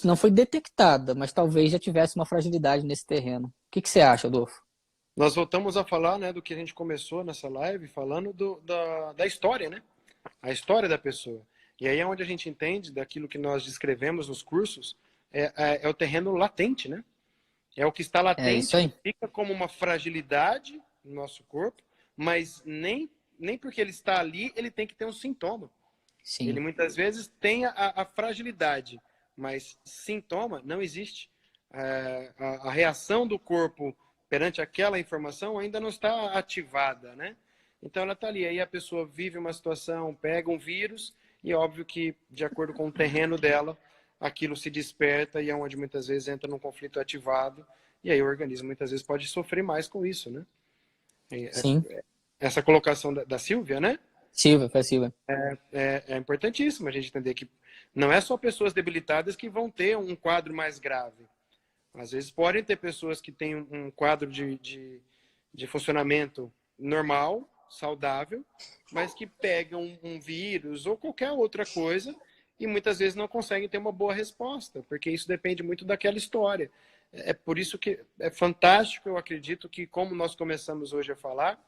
não foi detectada, mas talvez já tivesse uma fragilidade nesse terreno. O que você acha, Adolfo? Nós voltamos a falar, né, do que a gente começou nessa live, falando da história, né? A história da pessoa. E aí é onde a gente entende daquilo que nós descrevemos nos cursos, é o terreno latente, né? É o que está É isso latente, que aí. fica como uma fragilidade no nosso corpo, mas nem porque ele está ali, ele tem que ter um sintoma. Ele Sim. muitas vezes tem a fragilidade, mas sintoma não existe. A reação do corpo perante aquela informação ainda não está ativada, né? Então ela está ali. Aí a pessoa vive uma situação, pega um vírus, e é óbvio que, de acordo com o terreno dela, aquilo se desperta e é onde muitas vezes entra num conflito ativado, e aí o organismo muitas vezes pode sofrer mais com isso, né? Sim. Essa colocação da Silvia, né? Silvia, foi Silvia. É importantíssimo a gente entender que não é só pessoas debilitadas que vão ter um quadro mais grave. Às vezes podem ter pessoas que têm um quadro de funcionamento normal, saudável, mas que pegam um vírus ou qualquer outra coisa e muitas vezes não conseguem ter uma boa resposta, porque isso depende muito daquela história. É por isso que é fantástico, eu acredito que, como nós começamos hoje a falar,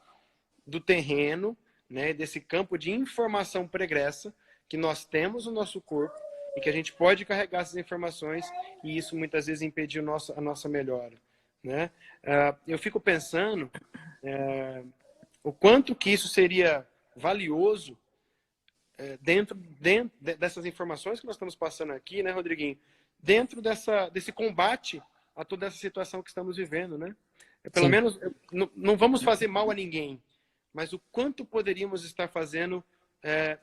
do terreno, né, desse campo de informação pregressa que nós temos no nosso corpo e que a gente pode carregar essas informações e isso muitas vezes impedir a nossa melhora, né? Eu fico pensando o quanto que isso seria valioso dentro dessas informações que nós estamos passando aqui, né, Rodriguinho? Dentro desse combate a toda essa situação que estamos vivendo, né? Pelo Sim. menos não vamos fazer mal a ninguém, mas o quanto poderíamos estar fazendo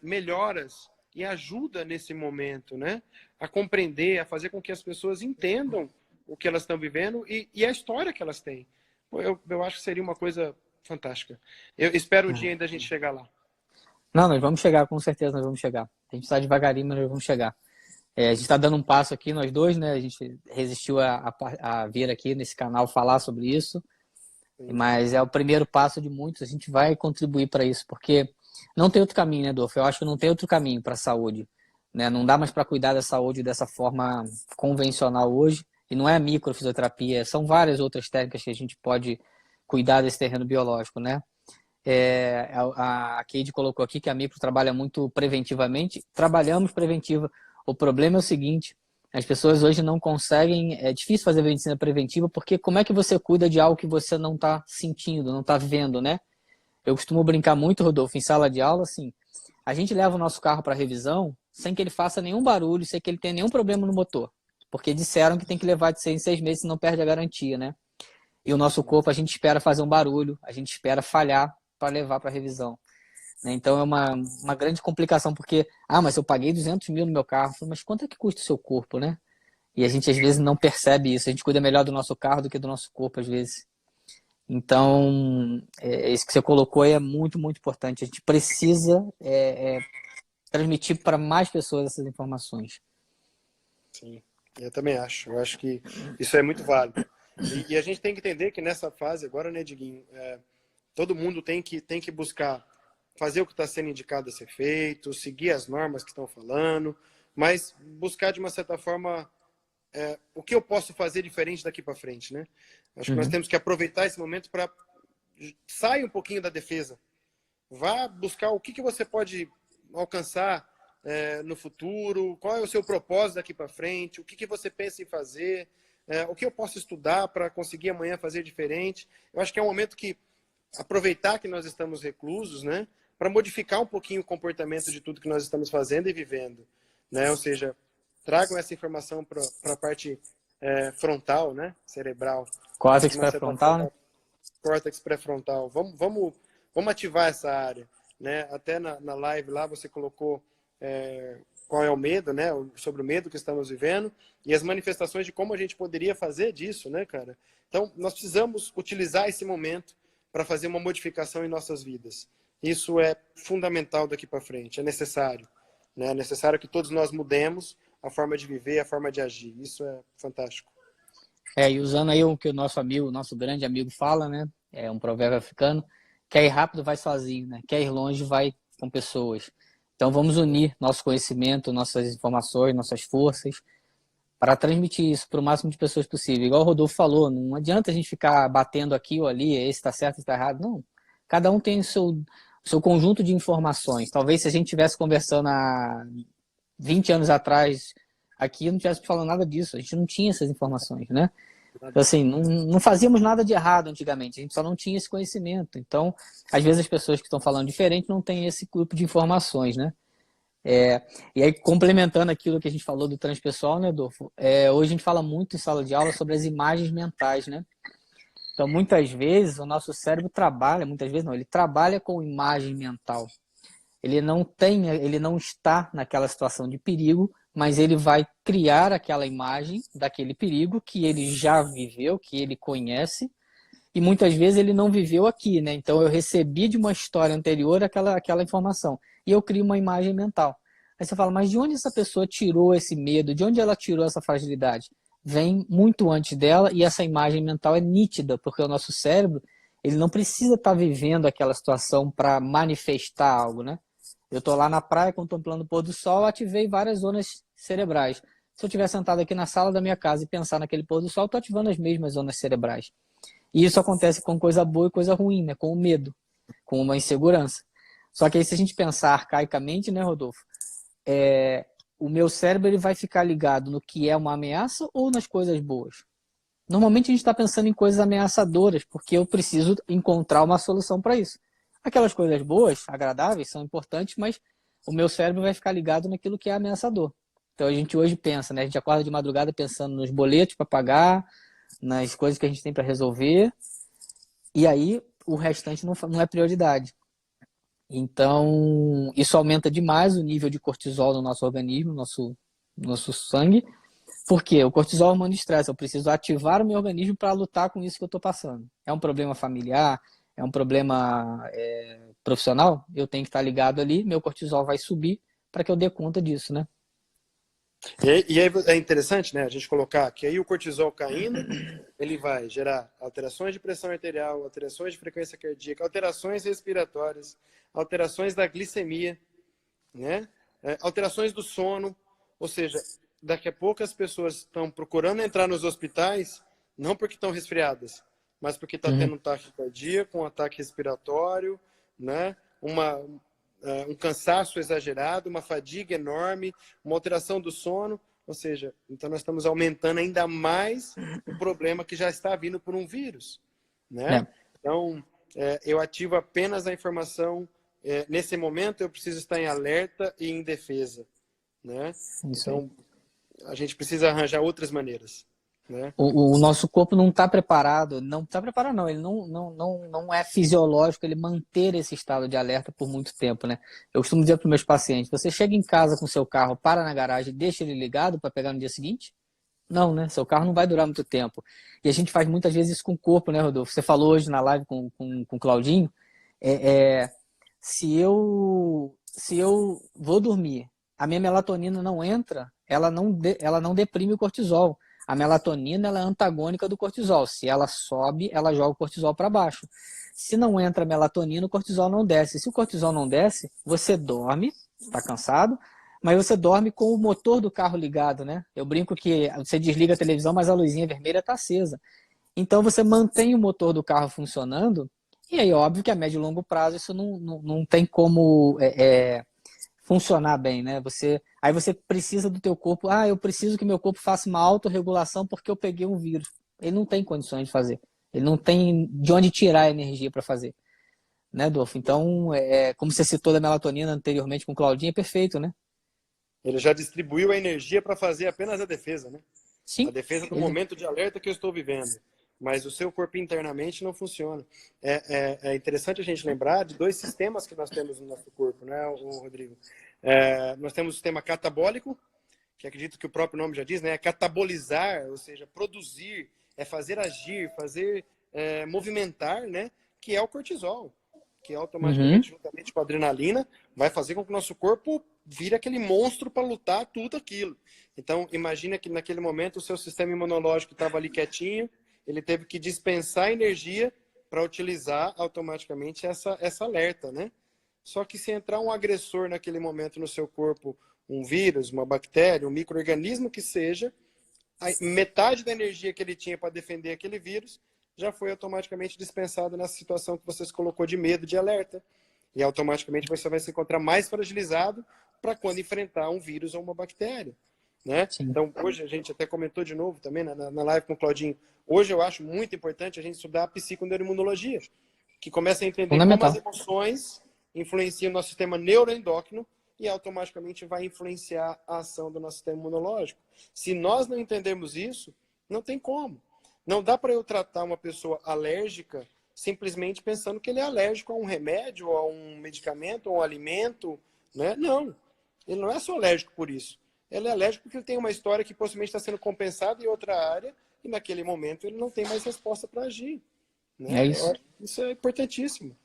melhoras e ajuda nesse momento, né? A compreender, a fazer com que as pessoas entendam o que elas estão vivendo e a história que elas têm. Eu acho que seria uma coisa fantástica. Eu espero um dia ainda a gente chegar lá. Não, nós vamos chegar, com certeza nós vamos chegar. A gente está devagarinho, mas nós vamos chegar. A gente está dando um passo aqui, nós dois, né? A gente resistiu a vir aqui nesse canal falar sobre isso, mas é o primeiro passo de muitos. A gente vai contribuir para isso, porque não tem outro caminho, né, Dolfo? Eu acho que não tem outro caminho para a saúde, né? Não dá mais para cuidar da saúde dessa forma convencional hoje. E não é a microfisioterapia, são várias outras técnicas que a gente pode cuidar desse terreno biológico, né? A Keide colocou aqui que a micro trabalha muito preventivamente. Trabalhamos preventiva. O problema é o seguinte, as pessoas hoje não conseguem, é difícil fazer medicina preventiva, porque como é que você cuida de algo que você não está sentindo, não está vendo, né? Eu costumo brincar muito, Rodolfo, em sala de aula, assim, a gente leva o nosso carro para revisão sem que ele faça nenhum barulho, sem que ele tenha nenhum problema no motor, porque disseram que tem que levar de 6 em 6 meses, senão perde a garantia, né? E o nosso corpo, a gente espera fazer um barulho, a gente espera falhar para levar para revisão. Então é uma grande complicação, porque, mas eu paguei 200 mil no meu carro, mas quanto é que custa o seu corpo, né? E a gente às vezes não percebe isso, a gente cuida melhor do nosso carro do que do nosso corpo às vezes. Então, isso que você colocou aí é muito, muito importante. A gente precisa transmitir para mais pessoas essas informações. Sim, eu também acho. Eu acho que isso é muito válido. E a gente tem que entender que nessa fase agora, né, Diguinho, todo mundo tem que buscar fazer o que está sendo indicado a ser feito, seguir as normas que estão falando, mas buscar de uma certa forma o que eu posso fazer diferente daqui para frente, né? Acho que nós temos que aproveitar esse momento para sair um pouquinho da defesa. Vá buscar o que você pode alcançar no futuro, qual é o seu propósito daqui para frente, o que você pensa em fazer, o que eu posso estudar para conseguir amanhã fazer diferente. Eu acho que é um momento que aproveitar que nós estamos reclusos, né, para modificar um pouquinho o comportamento de tudo que nós estamos fazendo e vivendo, né? Ou seja, tragam essa informação para a parte frontal, né, cerebral. Córtex pré-frontal, né? Córtex pré-frontal. Vamos ativar essa área, né? Até na live lá você colocou qual é o medo, né? Sobre o medo que estamos vivendo e as manifestações de como a gente poderia fazer disso, né, cara? Então, nós precisamos utilizar esse momento para fazer uma modificação em nossas vidas. Isso é fundamental daqui para frente, é necessário, né? É necessário que todos nós mudemos a forma de viver, a forma de agir. Isso é fantástico. E usando aí o que o nosso amigo, nosso grande amigo fala, né? É um provérbio africano, quer ir rápido, vai sozinho, né? Quer ir longe, vai com pessoas. Então vamos unir nosso conhecimento, nossas informações, nossas forças, para transmitir isso para o máximo de pessoas possível. Igual o Rodolfo falou, não adianta a gente ficar batendo aqui ou ali, esse está certo, esse está errado. Não. Cada um tem o seu conjunto de informações. Talvez se a gente estivesse conversando há 20 anos atrás, aqui não tivesse falando nada disso. A gente não tinha essas informações, né? Então, assim, não fazíamos nada de errado antigamente, a gente só não tinha esse conhecimento. Então, às vezes as pessoas que estão falando diferente não têm esse grupo de informações, né? E aí, complementando aquilo que a gente falou do transpessoal, né, Adolfo? Hoje a gente fala muito em sala de aula sobre as imagens mentais, né? Então, muitas vezes o nosso cérebro trabalha, muitas vezes não, ele trabalha com imagem mental. Ele não está naquela situação de perigo, mas ele vai criar aquela imagem daquele perigo que ele já viveu, que ele conhece, e muitas vezes ele não viveu aqui, né? Então eu recebi de uma história anterior aquela informação, e eu crio uma imagem mental. Aí você fala, mas de onde essa pessoa tirou esse medo? De onde ela tirou essa fragilidade? Vem muito antes dela, e essa imagem mental é nítida, porque o nosso cérebro, ele não precisa estar vivendo aquela situação para manifestar algo, né? Eu estou lá na praia contemplando o pôr do sol, ativei várias zonas cerebrais. Se eu estiver sentado aqui na sala da minha casa e pensar naquele pôr do sol, estou ativando as mesmas zonas cerebrais. E isso acontece com coisa boa e coisa ruim, né? Com o medo, com uma insegurança. Só que aí se a gente pensar arcaicamente, né, Rodolfo? O meu cérebro ele vai ficar ligado no que é uma ameaça ou nas coisas boas? Normalmente a gente está pensando em coisas ameaçadoras, porque eu preciso encontrar uma solução para isso. Aquelas coisas boas, agradáveis, são importantes, mas o meu cérebro vai ficar ligado naquilo que é ameaçador. Então a gente hoje pensa, né? A gente acorda de madrugada pensando nos boletos para pagar, nas coisas que a gente tem para resolver, e aí o restante não é prioridade. Então isso aumenta demais o nível de cortisol no nosso organismo, nosso sangue. Por quê? O cortisol é um hormônio de estresse. Eu preciso ativar o meu organismo para lutar com isso que eu estou passando. É um problema familiar, é um problema profissional, eu tenho que estar ligado ali, meu cortisol vai subir para que eu dê conta disso, né? E aí é interessante, né, a gente colocar que aí o cortisol caindo, ele vai gerar alterações de pressão arterial, alterações de frequência cardíaca, alterações respiratórias, alterações da glicemia, né? Alterações do sono, ou seja, daqui a pouco as pessoas estão procurando entrar nos hospitais, não porque estão resfriadas, mas porque está tendo um taquicardia, um ataque respiratório, né? Um cansaço exagerado, uma fadiga enorme, uma alteração do sono, ou seja, então nós estamos aumentando ainda mais o problema que já está vindo por um vírus, né? Então, eu ativo apenas a informação, nesse momento eu preciso estar em alerta e em defesa, né? Então, a gente precisa arranjar outras maneiras. Né? O nosso corpo não está preparado, não, ele não é fisiológico ele manter esse estado de alerta por muito tempo, né? Eu costumo dizer para os meus pacientes, você chega em casa com seu carro, para na garagem e deixa ele ligado para pegar no dia seguinte? Não, né? Seu carro não vai durar muito tempo. E a gente faz muitas vezes isso com o corpo, né, Rodolfo? Você falou hoje na live com o Claudinho, se eu vou dormir, a minha melatonina não entra, ela não deprime o cortisol. A melatonina ela é antagônica do cortisol. Se ela sobe, ela joga o cortisol para baixo. Se não entra a melatonina, o cortisol não desce. Se o cortisol não desce, você dorme, está cansado, mas você dorme com o motor do carro ligado, né? Eu brinco que você desliga a televisão, mas a luzinha vermelha está acesa. Então você mantém o motor do carro funcionando, e aí óbvio que a médio e longo prazo isso não tem como funcionar bem, né? Aí você precisa do teu corpo, eu preciso que meu corpo faça uma autorregulação porque eu peguei um vírus. Ele não tem condições de fazer. Ele não tem de onde tirar a energia para fazer. Né, Dolfo? Então, como você citou da melatonina anteriormente com o Claudinho, é perfeito, né? Ele já distribuiu a energia para fazer apenas a defesa, né? Sim. A defesa do momento de alerta que eu estou vivendo. Mas o seu corpo internamente não funciona. É interessante a gente lembrar de dois sistemas que nós temos no nosso corpo, né, Rodrigo? Nós temos o sistema catabólico, que acredito que o próprio nome já diz, né? É catabolizar, ou seja, produzir, é fazer agir, fazer movimentar, né? Que é o cortisol, que automaticamente, juntamente com a adrenalina, vai fazer com que o nosso corpo vire aquele monstro para lutar tudo aquilo. Então, imagina que naquele momento o seu sistema imunológico estava ali quietinho, ele teve que dispensar energia para utilizar automaticamente essa alerta, né? Só que se entrar um agressor naquele momento no seu corpo, um vírus, uma bactéria, um micro-organismo que seja, metade da energia que ele tinha para defender aquele vírus já foi automaticamente dispensada nessa situação que você se colocou de medo, de alerta. E automaticamente você vai se encontrar mais fragilizado para quando enfrentar um vírus ou uma bactéria. Né? Então, hoje a gente até comentou de novo também na live com o Claudinho. Hoje eu acho muito importante a gente estudar a psiconeuroimunologia, que começa a entender como as emoções influenciam o nosso sistema neuroendócrino e automaticamente vai influenciar a ação do nosso sistema imunológico. Se nós não entendermos isso, não tem como. Não dá para eu tratar uma pessoa alérgica simplesmente pensando que ele é alérgico a um remédio, ou a um medicamento, ou a um alimento. Né? Não, ele não é só alérgico por isso. Ele é alérgico porque ele tem uma história que possivelmente está sendo compensada em outra área e naquele momento ele não tem mais resposta para agir. Né? Isso é importantíssimo.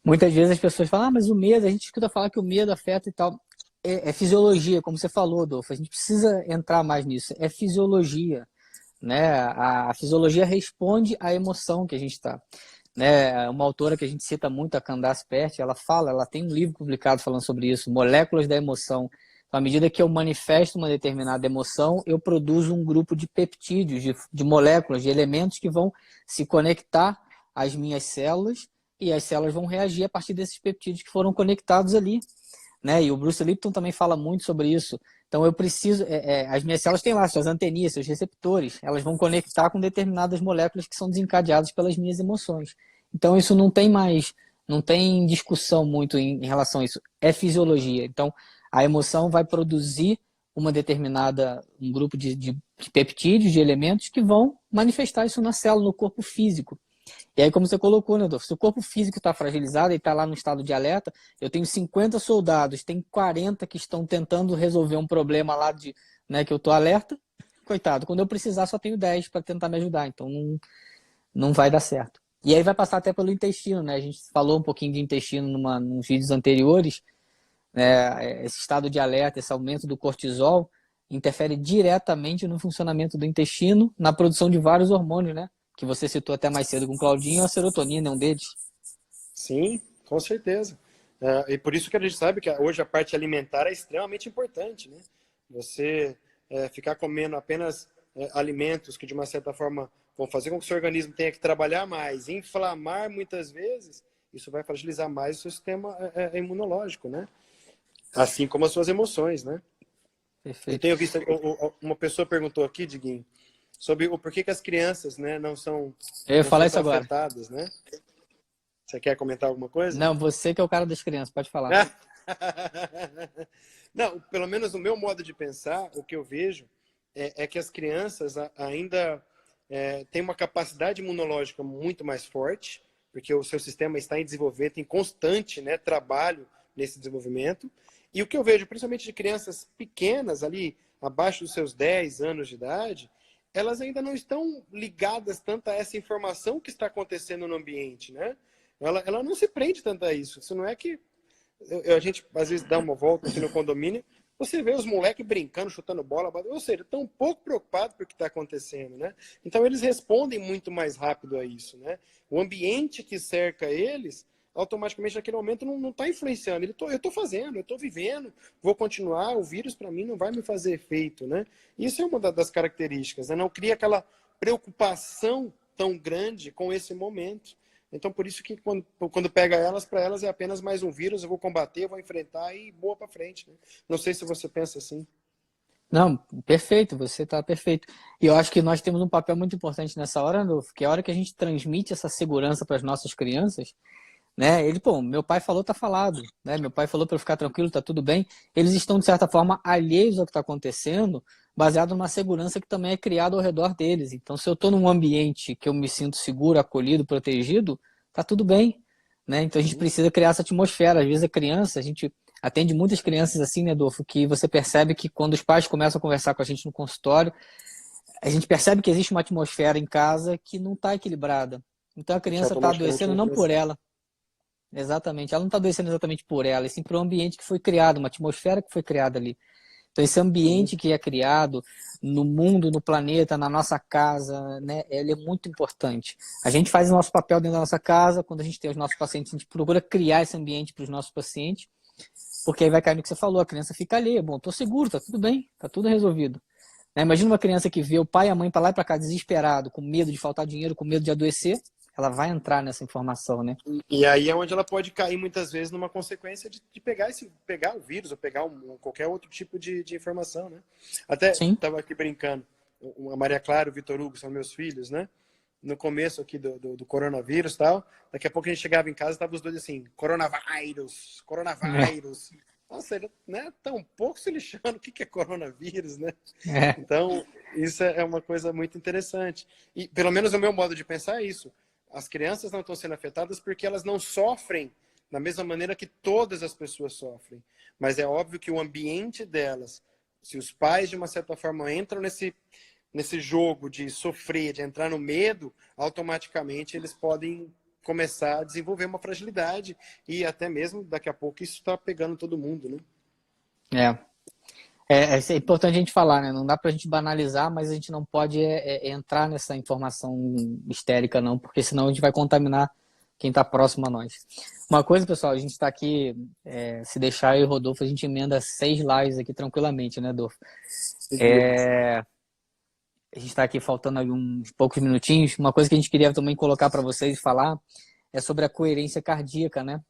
Muitas vezes as pessoas falam, mas o medo, a gente escuta falar que o medo afeta e tal. É fisiologia, como você falou, Adolfo. A gente precisa entrar mais nisso. É fisiologia. Né? A fisiologia responde à emoção que a gente está. Né? Uma autora que a gente cita muito, a Candace Pert, ela tem um livro publicado falando sobre isso, Moléculas da Emoção. Então, à medida que eu manifesto uma determinada emoção, eu produzo um grupo de peptídeos, de moléculas, de elementos que vão se conectar às minhas células e as células vão reagir a partir desses peptídeos que foram conectados ali. Né? E o Bruce Lipton também fala muito sobre isso. Então eu preciso, as minhas células têm lá suas anteninhas, seus receptores, elas vão conectar com determinadas moléculas que são desencadeadas pelas minhas emoções. Então isso não tem discussão muito em relação a isso, é fisiologia. Então a emoção vai produzir um grupo de peptídeos, de elementos que vão manifestar isso na célula, no corpo físico. E aí, como você colocou, né, Adolfo? Se o corpo físico está fragilizado e está lá no estado de alerta, eu tenho 50 soldados, tem 40 que estão tentando resolver um problema lá né, que eu estou alerta. Coitado, quando eu precisar só tenho 10 para tentar me ajudar, então não vai dar certo. E aí vai passar até pelo intestino, né? A gente falou um pouquinho de intestino nos vídeos anteriores, né? Esse estado de alerta, esse aumento do cortisol interfere diretamente no funcionamento do intestino, na produção de vários hormônios, né? Que você citou até mais cedo com o Claudinho, a serotonina é um deles. Sim, com certeza. E por isso que a gente sabe que hoje a parte alimentar é extremamente importante, né? Você ficar comendo apenas alimentos que de uma certa forma vão fazer com que o seu organismo tenha que trabalhar mais, inflamar muitas vezes, isso vai fragilizar mais o seu sistema imunológico, né? Assim como as suas emoções, né? Eu Perfeito. tenho visto, uma pessoa perguntou aqui, Diguinho, sobre o porquê que as crianças, né, não são, Eu ia não são falar isso tão agora. afetadas, né? Você quer comentar alguma coisa? Não, você que é o cara das crianças, pode falar. Não, pelo menos no meu modo de pensar, o que eu vejo é que as crianças ainda têm uma capacidade imunológica muito mais forte, porque o seu sistema está em desenvolvimento, em constante, né, trabalho nesse desenvolvimento. E o que eu vejo, principalmente de crianças pequenas, ali abaixo dos seus 10 anos de idade, elas ainda não estão ligadas tanto a essa informação que está acontecendo no ambiente, né? Ela não se prende tanto a isso. Isso não é que a gente às vezes dá uma volta aqui no condomínio, você vê os moleques brincando, chutando bola, ou seja, estão um pouco preocupados com o que está acontecendo, né? Então eles respondem muito mais rápido a isso, né? O ambiente que cerca eles, automaticamente naquele momento não está influenciando. Eu estou fazendo, eu estou vivendo, vou continuar, o vírus para mim não vai me fazer efeito, né? Isso é uma das características, né? Não cria aquela preocupação tão grande com esse momento. Então, por isso que quando pega elas, para elas é apenas mais um vírus, eu vou combater, eu vou enfrentar e boa para frente, né? Não sei se você pensa assim. Não, perfeito, você está perfeito. E eu acho que nós temos um papel muito importante nessa hora, Andolfo, que é a hora que a gente transmite essa segurança para as nossas crianças, né? Ele, pô, meu pai falou, tá falado, né? Meu pai falou para eu ficar tranquilo, tá tudo bem. Eles estão, de certa forma, alheios ao que está acontecendo, baseado numa segurança que também é criada ao redor deles. Então, se eu estou num ambiente que eu me sinto seguro, acolhido, protegido, tá tudo bem, né? Então, a gente precisa criar essa atmosfera. Às vezes, a criança, a gente atende muitas crianças assim, né, Adolfo, que você percebe que quando os pais começam a conversar com a gente no consultório, a gente percebe que existe uma atmosfera em casa que não está equilibrada. Então, a Que criança está automaticamente adoecendo não por influencia. ela. Exatamente. Ela não está adoecendo exatamente por ela, e sim por um ambiente que foi criado, uma atmosfera que foi criada ali. Então, esse Sim, ambiente que é criado no mundo, no planeta, na nossa casa, né, ele é muito importante. A gente faz o nosso papel dentro da nossa casa, quando a gente tem os nossos pacientes, a gente procura criar esse ambiente para os nossos pacientes, porque aí vai cair no que você falou, a criança fica ali, bom, estou seguro, está tudo bem, está tudo resolvido. Né? Imagina uma criança que vê o pai e a mãe para lá e para cá desesperado, com medo de faltar dinheiro, com medo de adoecer, ela vai entrar nessa informação, né? e aí é onde ela pode cair muitas vezes numa consequência de pegar o vírus ou pegar qualquer outro tipo de informação, né? Até Sim. estava aqui brincando, a Maria Clara e o Vitor Hugo são meus filhos, né? No começo aqui do coronavírus e tal, daqui a pouco a gente chegava em casa e estavam os dois assim, coronavírus, É. coronavírus. Nossa, ele, né, tá um pouco se lixando o que é coronavírus, né? É. Então, isso é uma coisa muito interessante. E, pelo menos o meu modo de pensar é isso. As crianças não estão sendo afetadas porque elas não sofrem da mesma maneira que todas as pessoas sofrem. Mas é óbvio que o ambiente delas, se os pais, de uma certa forma, entram nesse jogo de sofrer, de entrar no medo, automaticamente eles podem começar a desenvolver uma fragilidade e até mesmo, daqui a pouco, isso está pegando todo mundo, né? É. É importante a gente falar, né? Não dá pra gente banalizar, mas a gente não pode entrar nessa informação histérica, não, porque senão a gente vai contaminar quem tá próximo a nós. Uma coisa, pessoal, a gente tá aqui, se deixar eu e o Rodolfo, a gente emenda 6 lives aqui tranquilamente, né, Rodolfo? Seguimos. A gente está aqui faltando alguns poucos minutinhos. Uma coisa que a gente queria também colocar para vocês e falar é sobre a coerência cardíaca, né?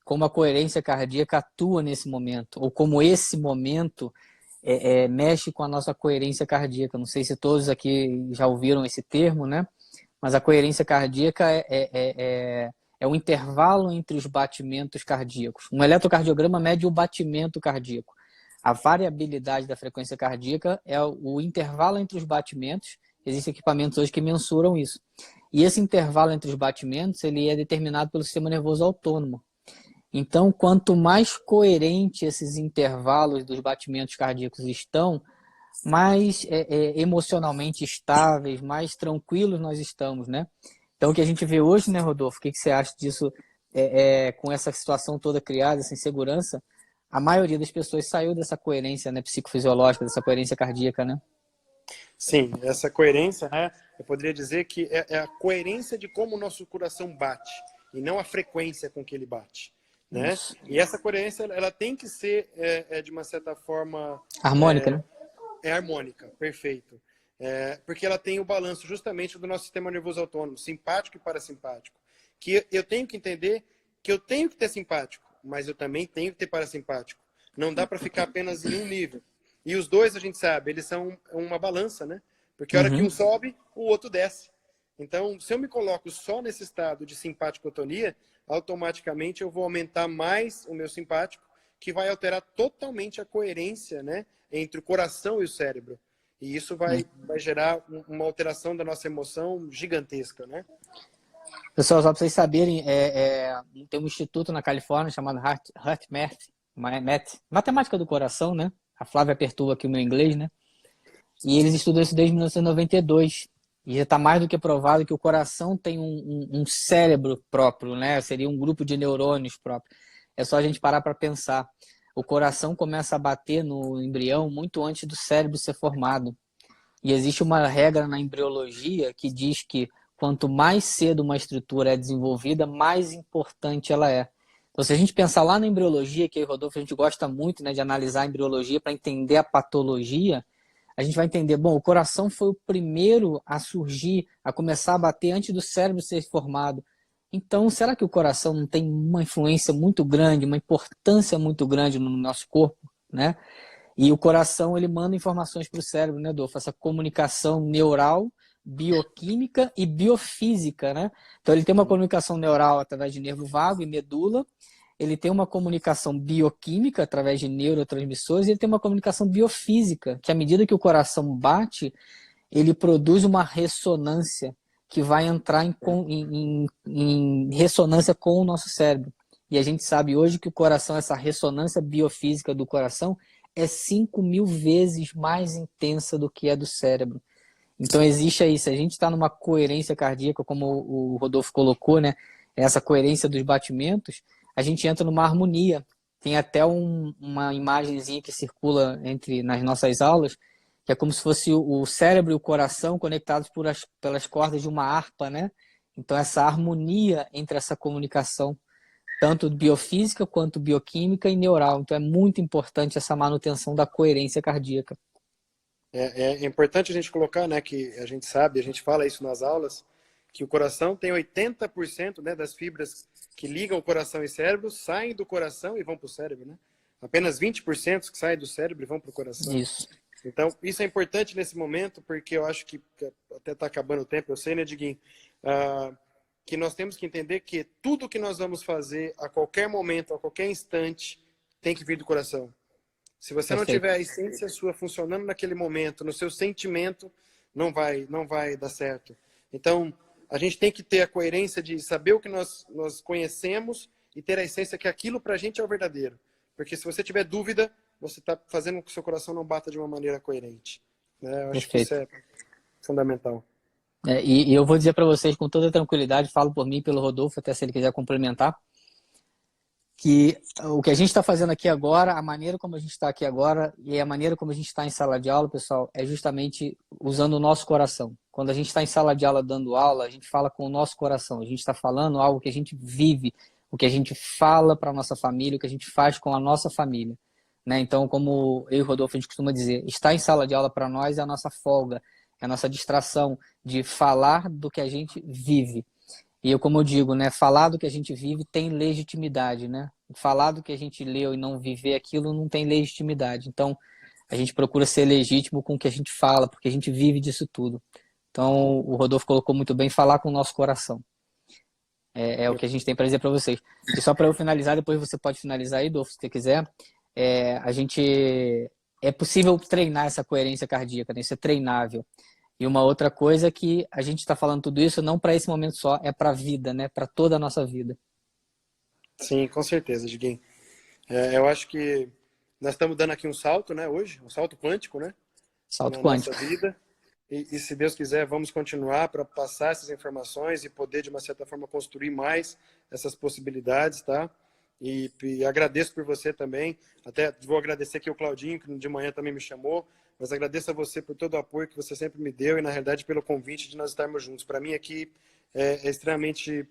Como a coerência cardíaca atua nesse momento, ou como esse momento mexe com a nossa coerência cardíaca. Não sei se todos aqui já ouviram esse termo, né? Mas a coerência cardíaca é o intervalo entre os batimentos cardíacos. Um eletrocardiograma mede o batimento cardíaco. A variabilidade da frequência cardíaca é o intervalo entre os batimentos. Existem equipamentos hoje que mensuram isso. E esse intervalo entre os batimentos ele é determinado pelo sistema nervoso autônomo. Então, quanto mais coerente esses intervalos dos batimentos cardíacos estão, mais emocionalmente estáveis, mais tranquilos nós estamos, né? Então, o que a gente vê hoje, né, Rodolfo, o que você acha disso, com essa situação toda criada, essa insegurança, a maioria das pessoas saiu dessa coerência, né, psicofisiológica, dessa coerência cardíaca, né? Sim, essa coerência, né? Eu poderia dizer que é a coerência de como o nosso coração bate e não a frequência com que ele bate, né? Isso. E essa coerência, ela tem que ser, de uma certa forma, Harmônica, né? harmônica, perfeito. Porque ela tem o balanço justamente do nosso sistema nervoso autônomo, simpático e parasimpático. Que eu tenho que entender que eu tenho que ter simpático, mas eu também tenho que ter parasimpático. Não dá para ficar apenas em um nível. E os dois, a gente sabe, eles são uma balança, né? Porque a hora que um sobe, o outro desce. Então, se eu me coloco só nesse estado de simpaticotonia, automaticamente eu vou aumentar mais o meu simpático, que vai alterar totalmente a coerência, né, entre o coração e o cérebro. E isso vai gerar uma alteração da nossa emoção gigantesca, né? Pessoal, só para vocês saberem, tem um instituto na Califórnia chamado HeartMath, Matemática do Coração, né? A Flávia perturba aqui o meu inglês, né? E eles estudam isso desde 1992. E já está mais do que provado que o coração tem um cérebro próprio, né? Seria um grupo de neurônios próprio. É só a gente parar para pensar. O coração começa a bater no embrião muito antes do cérebro ser formado. E existe uma regra na embriologia que diz que quanto mais cedo uma estrutura é desenvolvida, mais importante ela é. Então, se a gente pensar lá na embriologia, que eu e o Rodolfo, a gente gosta muito, né, de analisar a embriologia para entender a patologia, a gente vai entender, bom, o coração foi o primeiro a surgir, a começar a bater antes do cérebro ser formado. Então, será que o coração não tem uma influência muito grande, uma importância muito grande no nosso corpo, né? E o coração, ele manda informações para o cérebro, né, Adolfo? Essa comunicação neural, bioquímica e biofísica, né? Então, ele tem uma comunicação neural através de nervo vago e medula, ele tem uma comunicação bioquímica através de neurotransmissores e ele tem uma comunicação biofísica, que à medida que o coração bate, ele produz uma ressonância que vai entrar em ressonância com o nosso cérebro. E a gente sabe hoje que o coração, essa ressonância biofísica do coração, é 5.000 vezes mais intensa do que a do cérebro. Então existe aí, se a gente está numa coerência cardíaca, como o Rodolfo colocou, né, essa coerência dos batimentos, a gente entra numa harmonia. Tem até uma imagenzinha que circula nas nossas aulas, que é como se fosse o cérebro e o coração conectados pelas cordas de uma harpa, né? Então essa harmonia entre essa comunicação, tanto biofísica quanto bioquímica e neural. Então é muito importante essa manutenção da coerência cardíaca. É importante a gente colocar, né, que a gente sabe, a gente fala isso nas aulas, que o coração tem 80%, né, das fibras que ligam o coração e cérebro saem do coração e vão para o cérebro, né? Apenas 20% que saem do cérebro e vão para o coração. Isso. Então, isso é importante nesse momento, porque eu acho que até está acabando o tempo, eu sei, né, Diguinho? Que nós temos que entender que tudo que nós vamos fazer a qualquer momento, a qualquer instante, tem que vir do coração. Se você não tiver a essência sua funcionando naquele momento, no seu sentimento, não vai dar certo. Então, a gente tem que ter a coerência de saber o que nós conhecemos e ter a essência que aquilo pra gente é o verdadeiro. Porque se você tiver dúvida, você está fazendo com que o seu coração não bata de uma maneira coerente. Né? Eu acho que isso é fundamental. E eu vou dizer para vocês com toda tranquilidade, falo por mim e pelo Rodolfo, até se ele quiser complementar, que o que a gente está fazendo aqui agora, a maneira como a gente está aqui agora e a maneira como a gente está em sala de aula, pessoal, é justamente usando o nosso coração. Quando a gente está em sala de aula dando aula, a gente fala com o nosso coração. A gente está falando algo que a gente vive, o que a gente fala para a nossa família, o que a gente faz com a nossa família. Né? Então, como eu e o Rodolfo, a gente costuma dizer, estar em sala de aula para nós é a nossa folga, é a nossa distração de falar do que a gente vive. E eu, como eu digo, né, falar do que a gente vive tem legitimidade, né? Falar do que a gente leu e não viver aquilo não tem legitimidade. Então, a gente procura ser legítimo com o que a gente fala, porque a gente vive disso tudo. Então, o Rodolfo colocou muito bem, falar com o nosso coração. É o que a gente tem para dizer para vocês. E só para eu finalizar, depois você pode finalizar aí, Dolfo, se você quiser. É possível treinar essa coerência cardíaca, né? Isso é treinável. E uma outra coisa é que a gente está falando tudo isso não para esse momento só, é para a vida, né? Para toda a nossa vida. Sim, com certeza, Diguinho. Eu acho que nós estamos dando aqui um salto, né, hoje, um salto quântico, né, Salto na nossa quântico. vida. e se Deus quiser, vamos continuar para passar essas informações e poder, de uma certa forma, construir mais essas possibilidades, tá? E agradeço por você também. Até vou agradecer aqui o Claudinho, que de manhã também me chamou, mas agradeço a você por todo o apoio que você sempre me deu e, na realidade, pelo convite de nós estarmos juntos. Para mim aqui é extremamente